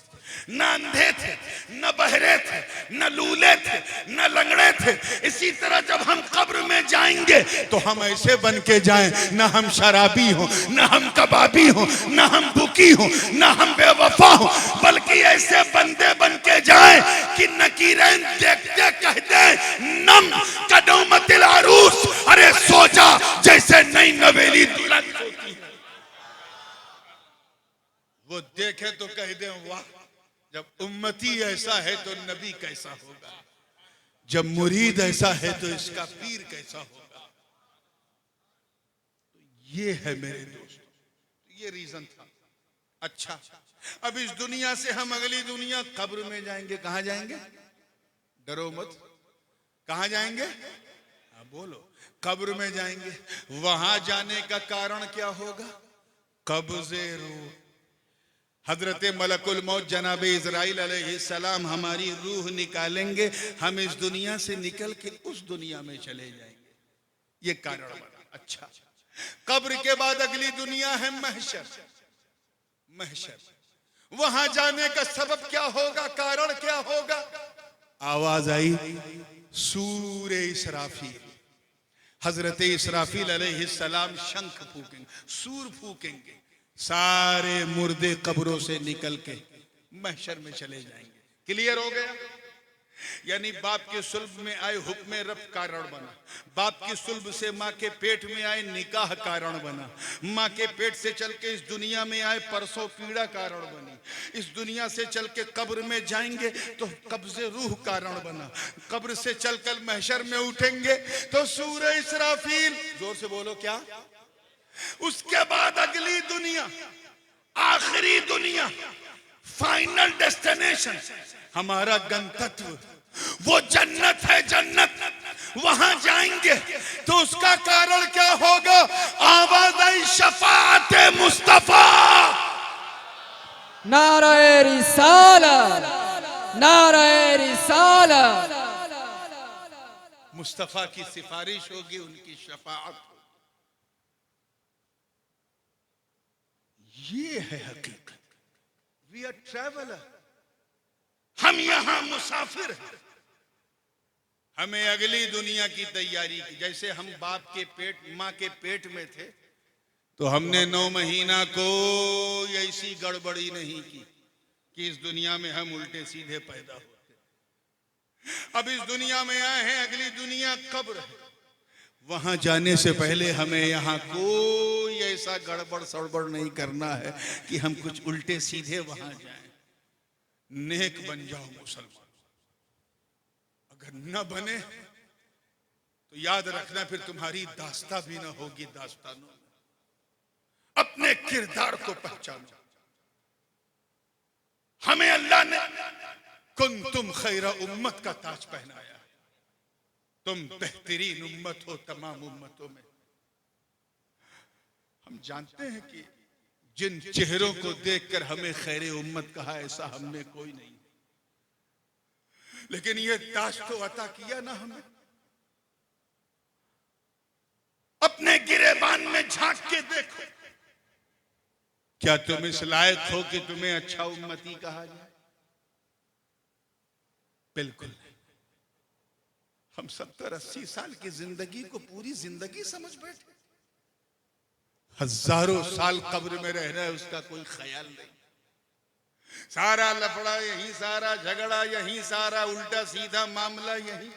न अंधे थे, न बहरे थे, न लूले थे, न लंगड़े थे। इसी तरह जब हम कब्र में जाएंगे तो हम ऐसे बन के जाएं, न हम शराबी हो, न हम कबाबी हो, न हम बुकी हो, न हम बेवफा हो, बल्कि ऐसे बंदे बन के जाएं की नकीरें देखते कहते नम कदौमतिल अरूस, अरे सोचा जैसे नई नवेली दुल्हन होती है। वो देखे तो कह दे वाह, जब उम्मती ऐसा है तो नबी कैसा होगा, जब मुरीद ऐसा है तो इसका पीर कैसा होगा। ये है मेरे दोस्त, ये रीजन था। अच्छा, अब इस दुनिया से हम अगली दुनिया कब्र में जाएंगे। कहां जाएंगे? डरो मत, कहां जाएंगे? बोलो, कब्र में जाएंगे। वहां जाने का कारण क्या होगा? कब्ज़े रूह। हजरत मलकुल मौत जनाब इज़राइल अलैहिस्सलाम हमारी रूह निकालेंगे, हम इस दुनिया से निकल के उस दुनिया में चले जाएंगे। ये कारण बना। अच्छा, कब्र के बाद अगली दुनिया है महशर। महशर, वहां जाने का सबब क्या होगा, कारण क्या होगा? आवाज आई सूरे इसराफील। हजरत इसराफील अलैहिस्सलाम शंख फूकेंगे, सूर फूकेंगे, सारे मुर्दे कब्रों से निकल के महशर में चले जाएंगे। क्लियर हो गया? यानी बाप के सुल्ब में आए हुक्म रब कारण बना, बाप की सुल्ब से माँ के पेट में आए निकाह कारण बना, माँ के पेट से चल के इस दुनिया में आए परसों पीड़ा कारण बनी, इस दुनिया से चल के कब्र में जाएंगे तो कब्ज़े रूह कारण बना, कब्र से चलकर महशर में उठेंगे तो सूरे इसराफील। जोर से बोलो क्या? उसके बाद अगली दुनिया, आखिरी दुनिया, फाइनल डेस्टिनेशन, हमारा गंतव्य वो जन्नत है। जन्नत, वहां जाएंगे तो उसका कारण क्या होगा? आवाज़ आई शफाअत मुस्तफा। नारे रिसालत, नारे रिसालत। मुस्तफा की सिफारिश होगी, उनकी शफाअत। ये है हकीकत। वी आर ट्रैवलर, हम यहां मुसाफिर हैं। हमें अगली दुनिया की तैयारी की। जैसे हम बाप के पेट, माँ के पेट में थे तो हमने 9 महीना कोई ऐसी गड़बड़ी नहीं की कि इस दुनिया में हम उल्टे सीधे पैदा होते। अब इस दुनिया में आए हैं, अगली दुनिया कब्र है। वहां जाने से पहले हमें यहाँ कोई ऐसा गड़बड़ सड़बड़ नहीं करना है कि हम कुछ उल्टे सीधे वहां जाएं। नेक बन जाओ मुसलमान। अगर न बने तो याद रखना फिर तुम्हारी दास्ता भी ना होगी दास्तानों में। अपने किरदार को पहचानो। हमें अल्लाह ने कुंतुम खैरा उम्मत का ताज पहनाया। तुम बेहतरीन उम्मत हो तमाम उम्मतों में। हम जानते हैं कि जिन चेहरों को देखकर हमें खैरे उम्मत कहा, ऐसा हमने कोई नहीं, लेकिन ये ताज तो अता किया ना हमें। अपने गिरेबान में झांक के देखो, क्या तुम इस लायक हो कि तुम्हें अच्छा उम्मती कहा जाए? बिल्कुल नहीं। हम 70-80 साल की जिंदगी को पूरी जिंदगी समझ बैठे। हजारों साल कब्र में रह रहे हैं, उसका कोई ख्याल नहीं। सारा लफड़ा यहीं, सारा झगड़ा यहीं, सारा उल्टा सीधा मामला यहीं।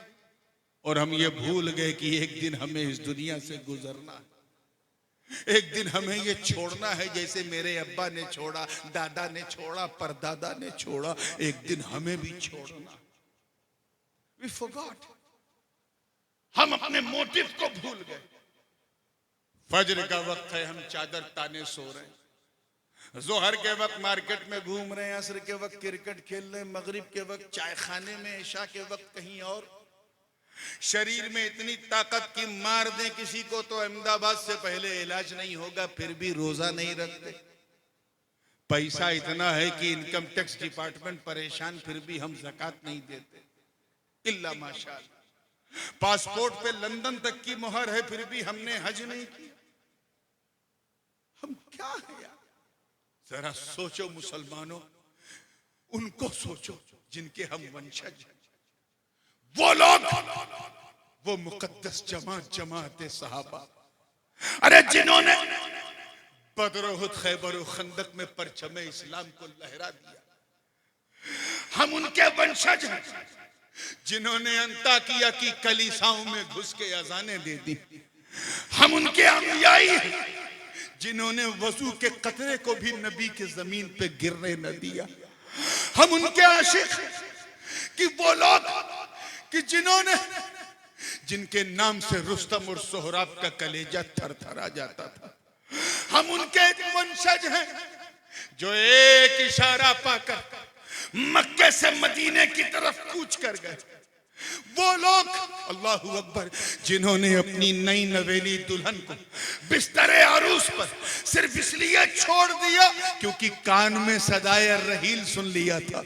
और हम ये भूल गए कि एक दिन हमें इस दुनिया से गुजरना है, एक दिन हमें ये छोड़ना है। जैसे मेरे अब्बा ने छोड़ा, दादा ने छोड़ा, परदादा ने छोड़ा, एक दिन हमें भी छोड़ना। We forgot। हम अपने मोटिव को भूल गए। फजर का वक्त है, हम चादर ताने सो रहे हैं। जोहर के वक्त मार्केट में घूम रहे हैं, असर के वक्त क्रिकेट खेल रहे हैं, मगरिब के वक्त चाय खाने में, इशा के वक्त कहीं और। शरीर में इतनी ताकत की मार दे किसी को तो अहमदाबाद से पहले इलाज नहीं होगा, फिर भी रोजा नहीं रखते। पैसा इतना है कि इनकम टैक्स डिपार्टमेंट परेशान, फिर भी हम ज़कात नहीं देते। इल्ला माशाअल्लाह। पासपोर्ट पे लंदन तक की मुहर है, फिर भी हमने हज नहीं किया। हम क्या है यार? जरा सोचो मुसलमानों, उनको सोचो जिनके हम वंशज हैं। वो लोग, वो मुकद्दस जमात सहाबा, अरे जिन्होंने बदर, उहुद, खैबर और खंदक में परचम इस्लाम को लहरा दिया। हम उनके वंशज हैं जिन्होंने अंताकिया की कलीसाओं में घुस के अजानें दे दी। हम उनके अनुयायी हैं जिन्होंने वजू के कतरे को भी नबी के जमीन पे गिरने न दिया। हम उनके आशिक हैं कि वो लोग कि जिनके नाम से रुस्तम और सोहराब का कलेजा थरथरा जाता था। हम उनके वंशज हैं जो एक इशारा पाकर मक्के से मदीने की तरफ कूच कर गए। वो लोग अल्लाहू अकबर जिन्होंने अपनी नई नवेली दुल्हन को बिस्तरे आरूस पर सिर्फ इसलिए छोड़ दिया क्योंकि कान में सदाए रहील सुन लिया था।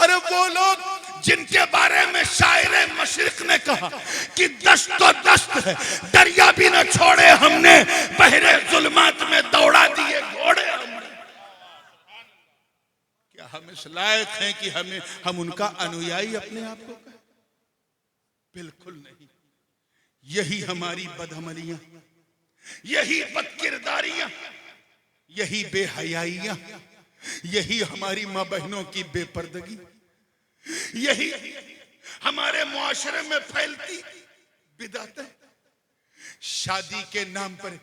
अरे वो लोग जिनके बारे में शायरे मशरिक ने कहा कि दश्त तो दश्त है, दरिया भी न छोड़े हमने, बहरे जुल्मात में दौड़ा दिए घोड़े हमने। क्या हम इस लायक हैं कि हम उनका अनुयायी अपने आप को कहें? बिल्कुल नहीं। यही हमारी बदअमलियां, यही बदकिरदारियां, यही बेहयाइयां, यही हमारी माँ बहनों की बेपर्दगी, यही हमारे मुआशरे में फैलती बिदातें, शादी के नाम पर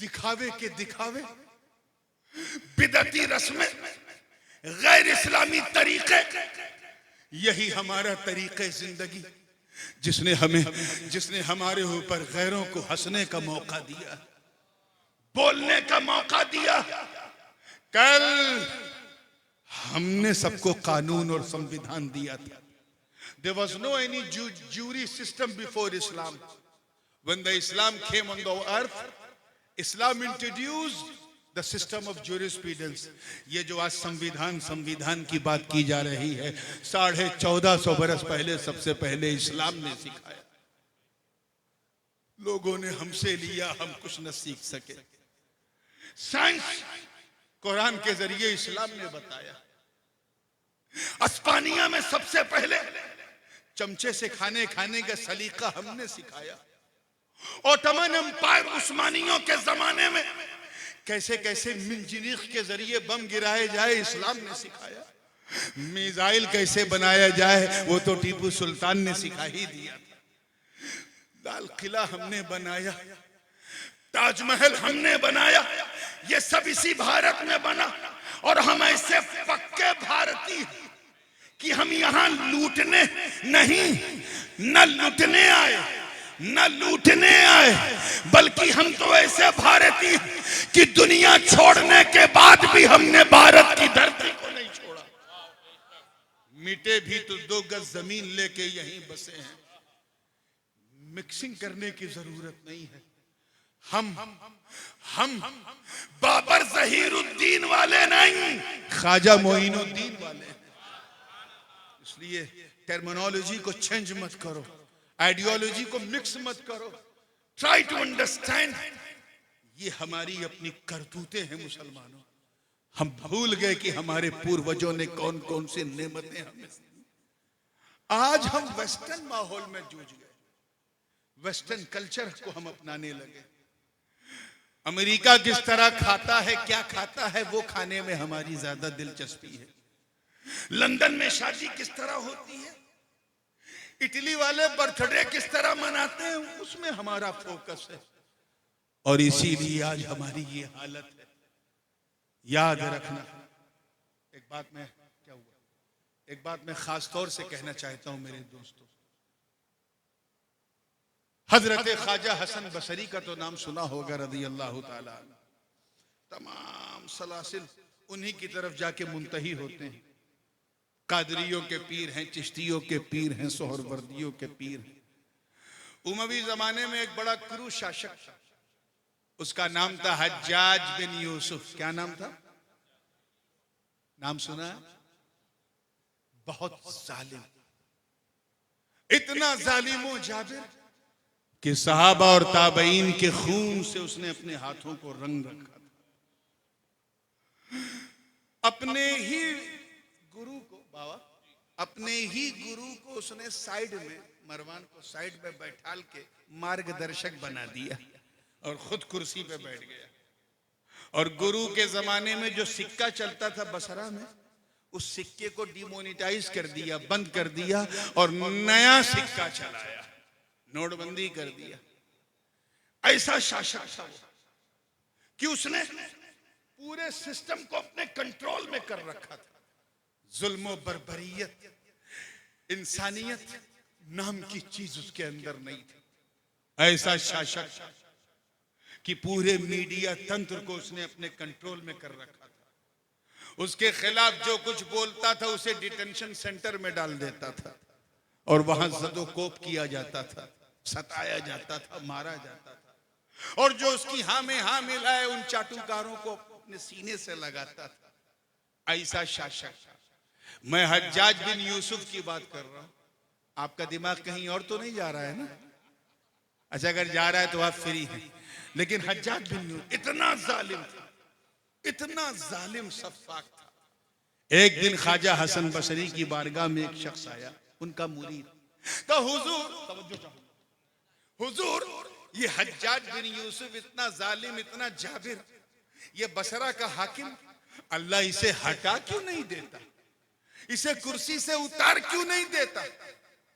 दिखावे के दिखावे, बिदती रस्में, गैर इस्लामी तरीके, यही हमारा तरीके जिंदगी जिसने हमारे ऊपर गैरों को हंसने का मौका दिया, बोलने का मौका दिया। कल हमने सबको कानून और संविधान दिया था। There was no any jury system before Islam. When the Islam came on the earth, Islam introduced the system of jurisprudence. ये जो आज संविधान की बात की जा रही है, 1450 बरस पहले सबसे पहले इस्लाम ने सिखाया। लोगों ने हमसे लिया, हम कुछ न सीख सके। साइंस कुरान के जरिए इस्लाम ने बताया। अस्पानिया में सबसे पहले चमचे से खाने का सलीका हमने सिखाया। ओटोमन एम्पायर उस्मानियों के जमाने में कैसे कैसे मिंजनीक के जरिए बम गिराए जाए, इस्लाम ने सिखाया। मिसाइल कैसे बनाया जाए, वो तो टीपू सुल्तान ने सिखा ही दिया था। लाल किला हमने बनाया, ताजमहल हमने बनाया, ये सब इसी भारत में बना। और हम ऐसे पक्के भारतीय कि हम यहाँ लूटने नहीं, न लूटने आए न लूटने आए, बल्कि हम तो ऐसे भारतीय कि दुनिया छोड़ने के बाद भी हमने भारत की धरती को नहीं छोड़ा। मिटे भी तो 2 गज जमीन लेके यहीं बसे हैं। मिक्सिंग करने की जरूरत नहीं है। हम बाबर जहीरुद्दीन वाले नहीं, ख्वाजा मोइनुद्दीन वाले। इसलिए टर्मिनोलॉजी को चेंज मत करो, आइडियोलॉजी को मिक्स मत करो। Try to understand. ये हमारी अपनी करतूतें हैं मुसलमानों। हम भूल गए कि हमारे पूर्वजों ने कौन कौन सी नेमतें हमें दी। आज हम वेस्टर्न माहौल में जूझ गए, वेस्टर्न कल्चर को हम अपनाने लगे। अमेरिका किस तरह खाता है, क्या खाता है, वो खाने में हमारी ज्यादा दिलचस्पी है। लंदन में शादी किस तरह होती है, इटली वाले बर्थडे किस तरह मनाते हैं, उसमें हमारा फोकस है। और इसीलिए आज हमारी ये हालत है। याद रखना, एक बात मैं खास तौर से कहना चाहता हूं मेरे दोस्तों। हजरत ख्वाजा हसन बसरी का तो नाम सुना होगा, रज़ी अल्लाह ताला। तमाम सलासिल उन्हीं की तरफ जाके मुंतही होते हैं। कादरियों के पीर हैं, चिश्तियों के पीर हैं, सोहरवर्दियों के पीर हैं। उमवी जमाने में एक बड़ा क्रूर शासक था, उसका नाम था हज्जाज बिन यूसुफ। क्या नाम था? नाम सुना? बहुत जालिम, इतना जालिम जाबिर कि सहाबा और ताबईन के खून से उसने अपने हाथों को रंग रखा था। अपने ही गुरु को उसने साइड में, मरवान को साइड में बैठाल के मार्गदर्शक बना दिया और खुद कुर्सी पे बैठ गया। और गुरु के जमाने में जो सिक्का चलता था बसरा में, उस सिक्के को डिमोनेटाइज कर दिया, बंद कर दिया और नया सिक्का चलाया, नोटबंदी कर दिया। ऐसा शासक था वो कि उसने पूरे सिस्टम को अपने कंट्रोल में कर रखा था। जुल्म और बर्बरियत, इंसानियत नाम की चीज उसके अंदर नहीं थी। ऐसा शासक कि पूरे मीडिया तंत्र को उसने अपने कंट्रोल में कर रखा था। उसके खिलाफ जो कुछ बोलता था उसे डिटेंशन सेंटर में डाल देता था और वहां ज़दोकोप किया जाता था, सताया जाता था, मारा जाता था। और जो उसकी हाँ में हाँ मिलाए उन चाटुकारों को अपने सीने से लगाता था। ऐसा शासक। मैं हज्जाज बिन यूसुफ की बात कर रहा हूं। आपका दिमाग कहीं और तो नहीं जा रहा है ना? अच्छा, अगर जा रहा है तो आप फ्री हैं। लेकिन हज्जाज बिन यूसुफ इतना जालिम था, इतना जालिम सफाक था। एक दिन ख्वाजा हसन बसरी की बारगाह में एक शख्स आया, उनका मुरीद। तो हुजूर, ये हज्जाज बिन यूसुफ इतना जालिम, इतना जाबिर, ये बसरा का हाकिम, अल्लाह इसे हटा क्यों नहीं देता? इसे कुर्सी से उतार क्यों नहीं देता?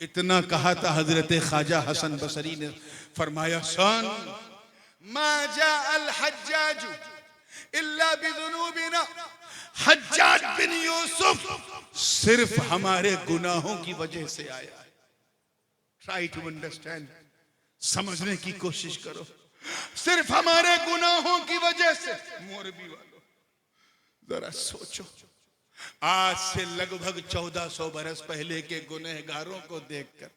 इतना कहा था हजरत ख्वाजा हसन बसरी ने फरमाया, सन मा जा अल हज्जाज इल्ला बिजुनूबिना। हज्जाज बिन यूसुफ सिर्फ हमारे गुनाहों की वजह से आया है। ट्राई टू अंडरस्टैंड, समझने की कोशिश करो। सिर्फ हमारे गुनाहों की वजह से। मोरबी वालों जरा सोचो, आज से लगभग 1400 बरस पहले के गुनहगारों को देखकर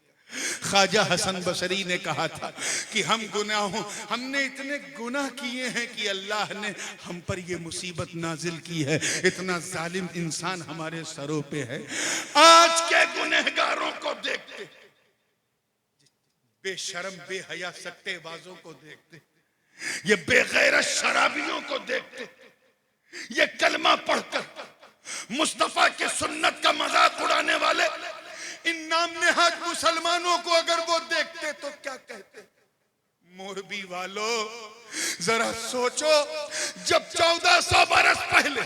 ख्वाजा हसन बसरी ने कहा था कि हमने इतने गुनाह किए हैं कि अल्लाह ने हम पर ये मुसीबत नाजिल की है। इतना जालिम इंसान हमारे सरों पे है। आज के गुनहगारों को देखते, बेशरम बेहया सट्टेबाजों को देखते, ये बेगैरत शराबियों को देखते, ये कलमा पढ़कर मुस्तफा के सुन्नत का मजाक उड़ाने वाले इन नाम नेहाद मुसलमानों को अगर वो देखते तो क्या कहते? मोरबी वालों जरा सोचो, जब 1400 बरस पहले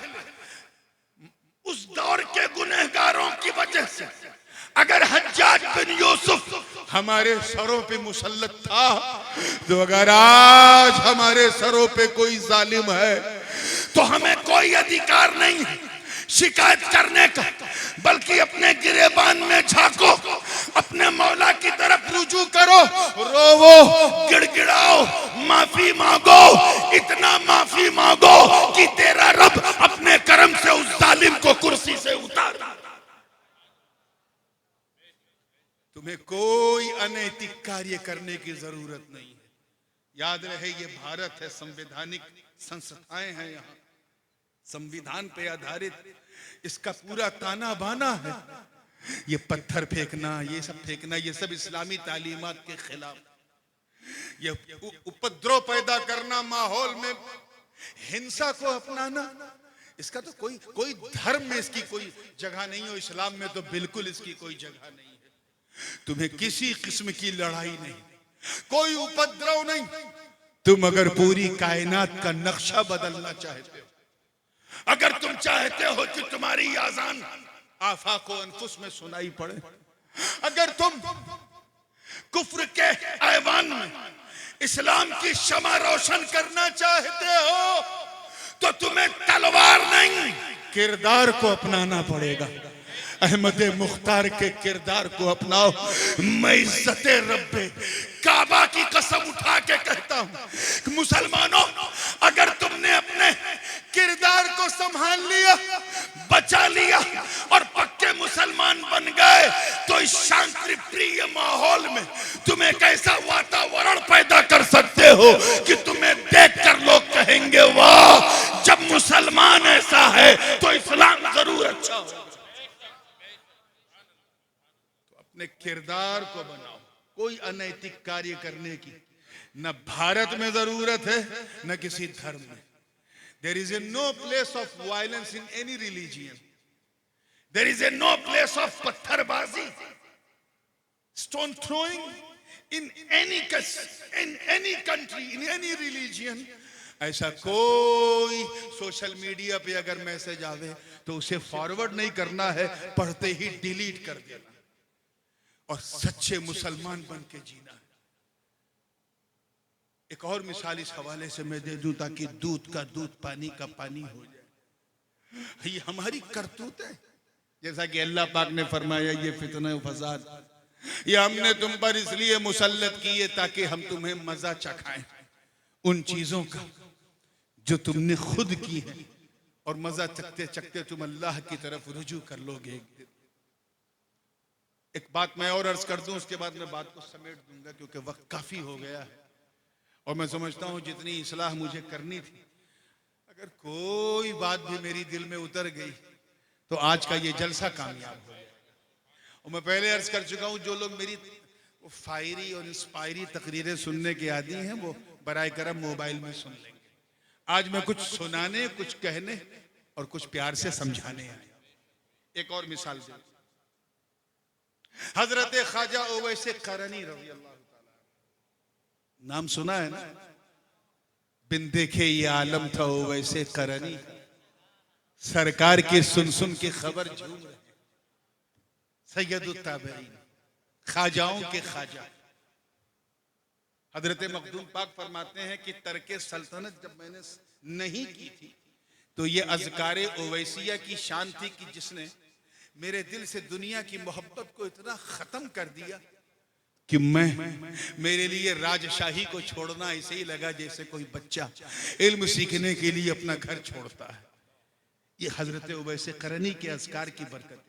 उस दौर के गुनहगारों की वजह से अगर हज्जाज बिन यूसुफ हमारे सरों पे मुसल्लत था, तो अगर आज हमारे सरों पे कोई जालिम है तो हमें कोई अधिकार नहीं शिकायत करने का, बल्कि अपने गिरेबान में झांको, अपने मौला की तरफ रुजू करो, रोवो, गिड़गिड़ाओ, माफी मांगो, इतना माफी मांगो कि तेरा रब अपने करम से उस जालिम को कुर्सी से उतार। तुम्हें कोई अनैतिक कार्य करने की जरूरत नहीं है। याद रहे, ये भारत है, संवैधानिक संस्थाएं हैं यहाँ, संविधान पे आधारित इसका पूरा ताना बाना है। ये पत्थर फेंकना, ये सब फेंकना, ये सब इस्लामी तालीमात के खिलाफ। ये उपद्रव पैदा करना, माहौल में हिंसा को अपनाना, इसका तो कोई धर्म में इसकी कोई जगह नहीं हो। इस्लाम में तो बिल्कुल इसकी कोई जगह नहीं है। तुम्हें किसी किस्म की लड़ाई नहीं, कोई उपद्रव नहीं। तुम अगर पूरी कायनात का नक्शा बदलना चाहते हो, अगर तुम चाहते हो कि तुम्हारी आजान आफाको अनफुस में सुनाई पड़े, अगर तुम कुफ्र के ऐवान में इस्लाम की शमा रोशन करना चाहते हो, तो तुम्हें तलवार नहीं किरदार को अपनाना पड़ेगा। अहमद मुख्तार के किरदार को अपनाओ। मैं इज्जते रब्बे काबा की कसम उठा के कहता हूं, मुसलमानों, अगर तुमने अपने किरदार को संभाल लिया, बचा लिया और पक्के मुसलमान बन गए, तो इस शांति प्रिय माहौल में तुम एक ऐसा वातावरण पैदा कर सकते हो कि तुम्हें देखकर लोग कहेंगे, वाह, जब मुसलमान ऐसा है तो इस्लाम जरूर अच्छा हो। अपने किरदार को बनाओ। कोई अनैतिक कार्य करने की न भारत में जरूरत है, न किसी धर्म में। There is no place of violence in any religion. There is no place of patharbazi, stone throwing in any country, in any religion. ऐसा कोई सोशल मीडिया पे अगर मैसेज आवे तो उसे फॉरवर्ड नहीं करना है, पढ़ते ही डिलीट कर देना और सच्चे मुसलमान बन के जीना है। एक और मिसाल इस हवाले से मैं दे दूं ताकि दूध का दूध, पानी का पानी हो जाए। ये हमारी करतूत है। जैसा कि अल्लाह पाक ने फरमाया, ये फितना फसाद ये हमने तुम पर इसलिए मुसल्लत किए ताकि हम तुम्हें मजा चखाएं उन चीजों का जो तुमने खुद की है, और मजा चखते चखते तुम अल्लाह की तरफ रुजू कर लोगे एक दिन। एक बात मैं और अर्ज कर दूं, उसके बाद मैं बात को समेट दूंगा क्योंकि वक्त काफी हो गया है और मैं समझता हूं जितनी इस्लाह मुझे करनी थी, अगर कोई बात भी मेरी दिल में उतर गई तो आज का ये जलसा कामयाब हो गया। और मैं पहले अर्ज कर चुका हूं, जो लोग मेरी फायरी और इंस्पायरी तकरीरें सुनने के आदी हैं वो बराए करम मोबाइल में सुन लेंगे। आज मैं कुछ सुनाने, कुछ कहने और कुछ प्यार से समझाने आया। एक और मिसाल दे, हजरत ख्वाजा ओवैसे करनी रज़ी अल्लाह ताला, नाम सुना है ना? बिन देखे ये आलम था ओवैसे करनी, सरकार की सुन सुन के खबर झूम रहे, सैयदुत ताबईन, ख्वाजाओं के ख्वाजा। हजरत मखदूम पाक फरमाते हैं कि तरके सल्तनत जब मैंने नहीं की थी तो ये अज़कारे ओवैसिया की शान थी कि जिसने मेरे दिल से दुनिया की मोहब्बत को इतना खत्म कर दिया कि मेरे लिए राजशाही को छोड़ना ऐसे ही लगा जैसे कोई बच्चा इल्म सीखने के लिए अपना घर छोड़ता है। ये हजरत ओवैसे करनी के अज़कार की बरकत है।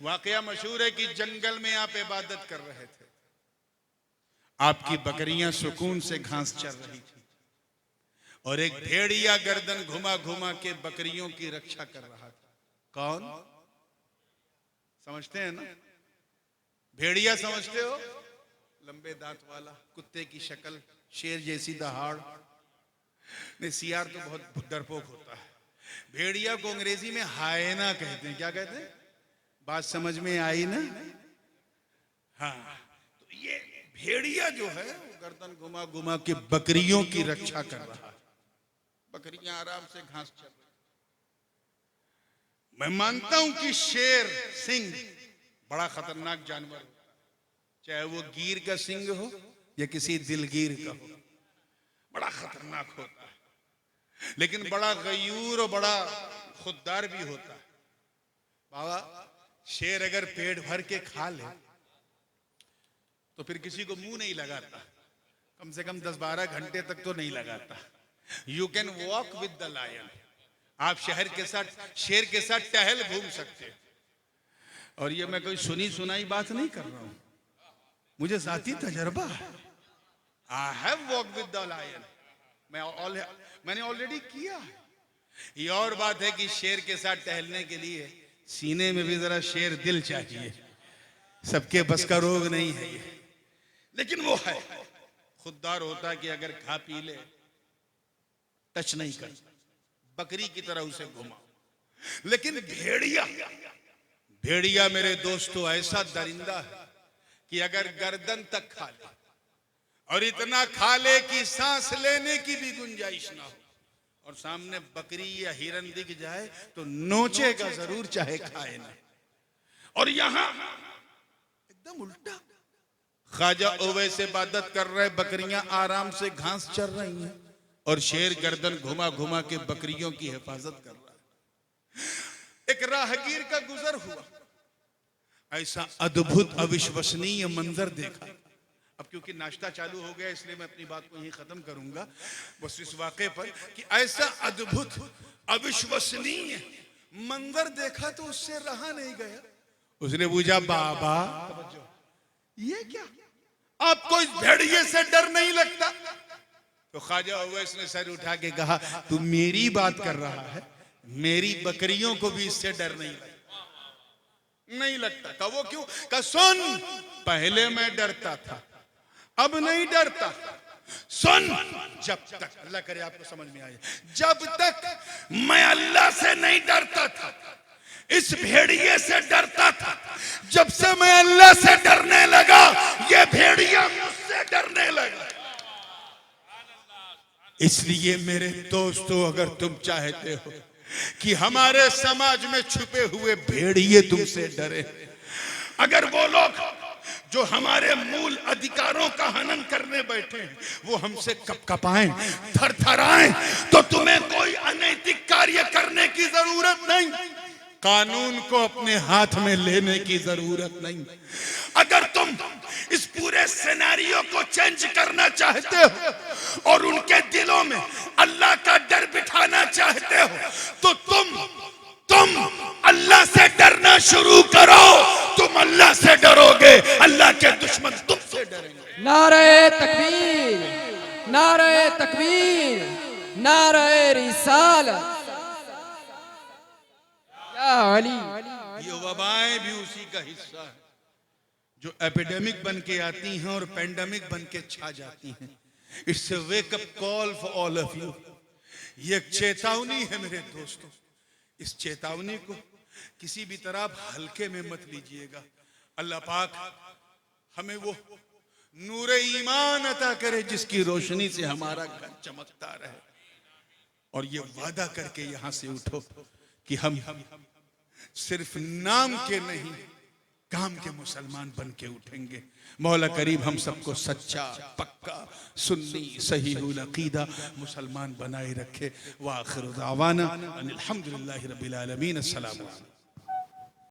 वाकया मशहूर है कि जंगल में आप इबादत कर रहे थे, आपकी बकरियां सुकून से घास चर रही थी और एक भेड़िया गर्दन घुमा घुमा के बकरियों की रक्षा कर रहा था। कौन? समझते हैं ना? भेड़िया समझते हो? लंबे दांत वाला, कुत्ते की शक्ल, शेर जैसी दहाड़। नहीं, सियार तो बहुत डरपोक होता है। भेड़िया को अंग्रेजी में हायना कहते हैं। क्या कहते हैं? बात समझ में आई ना? हाँ, तो ये भेड़िया जो है वो गर्दन घुमा घुमा के बकरियों की रक्षा कर रहा है। बकरियां आराम से घास चर रही। मैं मानता हूं कि शेर सिंह बड़ा खतरनाक जानवर होता है, चाहे वो गिर का सिंह हो या किसी दिलगीर का हो, बड़ा खतरनाक होता है, लेकिन बड़ा गयूर और बड़ा खुददार भी होता है। बाबा, शेर अगर पेट भर के खा ले तो फिर किसी को मुंह नहीं लगाता, कम से कम 10-12 घंटे तक तो नहीं लगाता। You can walk with the lion, आप शहर के साथ, शेर के साथ टहल घूम सकते हैं। और ये मैं कोई सुनी सुनाई बात नहीं कर रहा हूं, मुझे जाती तजर्बा है। I have walk with the lion, मैंने ऑलरेडी किया है। ये और बात है कि शेर के साथ टहलने के लिए सीने में भी जरा शेर दिल चाहिए, सबके बस का रोग नहीं है ये, लेकिन वो है खुददार होता है कि अगर खा पी ले टच नहीं कर, बकरी की तरह उसे घुमाओ। लेकिन भेड़िया मेरे दोस्तों ऐसा दरिंदा है कि अगर गर्दन तक खा ले और इतना खा ले कि सांस लेने की भी गुंजाइश ना हो, और सामने बकरी या हिरन दिख जाए तो नोचेगा जरूर, चाहे खाए ना। और यहां एकदम उल्टा, ख्वाजा ओवैसे इबादत कर रहे, बकरियां आराम से घास चर रही हैं और शेर गर्दन घुमा घुमा के बकरियों की हिफाजत कर रहा है। एक राहगीर का गुजर हुआ, ऐसा अद्भुत अविश्वसनीय मंजर देखा। अब क्योंकि नाश्ता चालू हो गया इसलिए मैं अपनी बात को यहीं खत्म करूंगा, बस इस वाक़े पर कि ऐसा अद्भुत अविश्वसनीय मंजर देखा तो उससे रहा नहीं गया। उसने पूछा, बाबा ये क्या, आपको इस भेड़िए से डर नहीं लगता? तो ख्वाजा ओवैस ने सर उठा के कहा, तू मेरी बात कर रहा है, मेरी बकरियों को भी इससे डर नहीं लगता। कहा वो क्यों? कहा सुन, पहले मैं डरता था, अब नहीं डरता। सुन, जब तक, अल्लाह करे आपको समझ में आए, जब तक मैं अल्लाह से नहीं डरता था, इस भेड़िए से डरता था। जब से मैं अल्लाह से डरने लगा, ये भेड़िया मुझसे डरने लगा। इसलिए मेरे दोस्तों, अगर तुम चाहते हो कि हमारे समाज में छुपे हुए भेड़िए तुमसे डरे, अगर वो लोग जो हमारे मूल अधिकारों का हनन करने बैठे हैं वो हमसे कपाएं, थरथराएं, तो तुम्हें कोई अनैतिक कार्य करने की जरूरत नहीं, कानून को अपने हाथ में लेने की जरूरत नहीं। अगर तुम इस पूरे सिनेरियो को चेंज करना चाहते हो और उनके दिलों में अल्लाह का डर बिठाना चाहते हो, तो तुम अल्लाह से डरना शुरू करो। तुम अल्लाह से डरोगे, अल्लाह के दुश्मन तुमसे डरेंगे। नारे तकबीर, नारे तकबीर, नारे रिसालत। या अली। ये वबाएं भी उसी का हिस्सा है जो एपिडेमिक बन के आती हैं और पेंडेमिक बन के छा जाती हैं। It's a wake up call for all of you. ये एक चेतावनी है मेरे दोस्तों। इस चेतावनी को किसी भी तरह आप हल्के में मत लीजिएगा। अल्लाह पाक हमें वो नूरे ईमान अता करे जिसकी रोशनी से हमारा घर चमकता रहे, और ये वादा करके यहां से उठो कि हम सिर्फ नाम के नहीं, काम के मुसलमान बन के उठेंगे। मौला करीम हम सबको सच्चा, पक्का, सुन्नी, सहीहुल अकीदा मुसलमान बनाए रखे। व आखिर दावाना अनिल हम्दुलिल्लाहि रब्बिल आलमीन। अस्सलामु अलैकुम।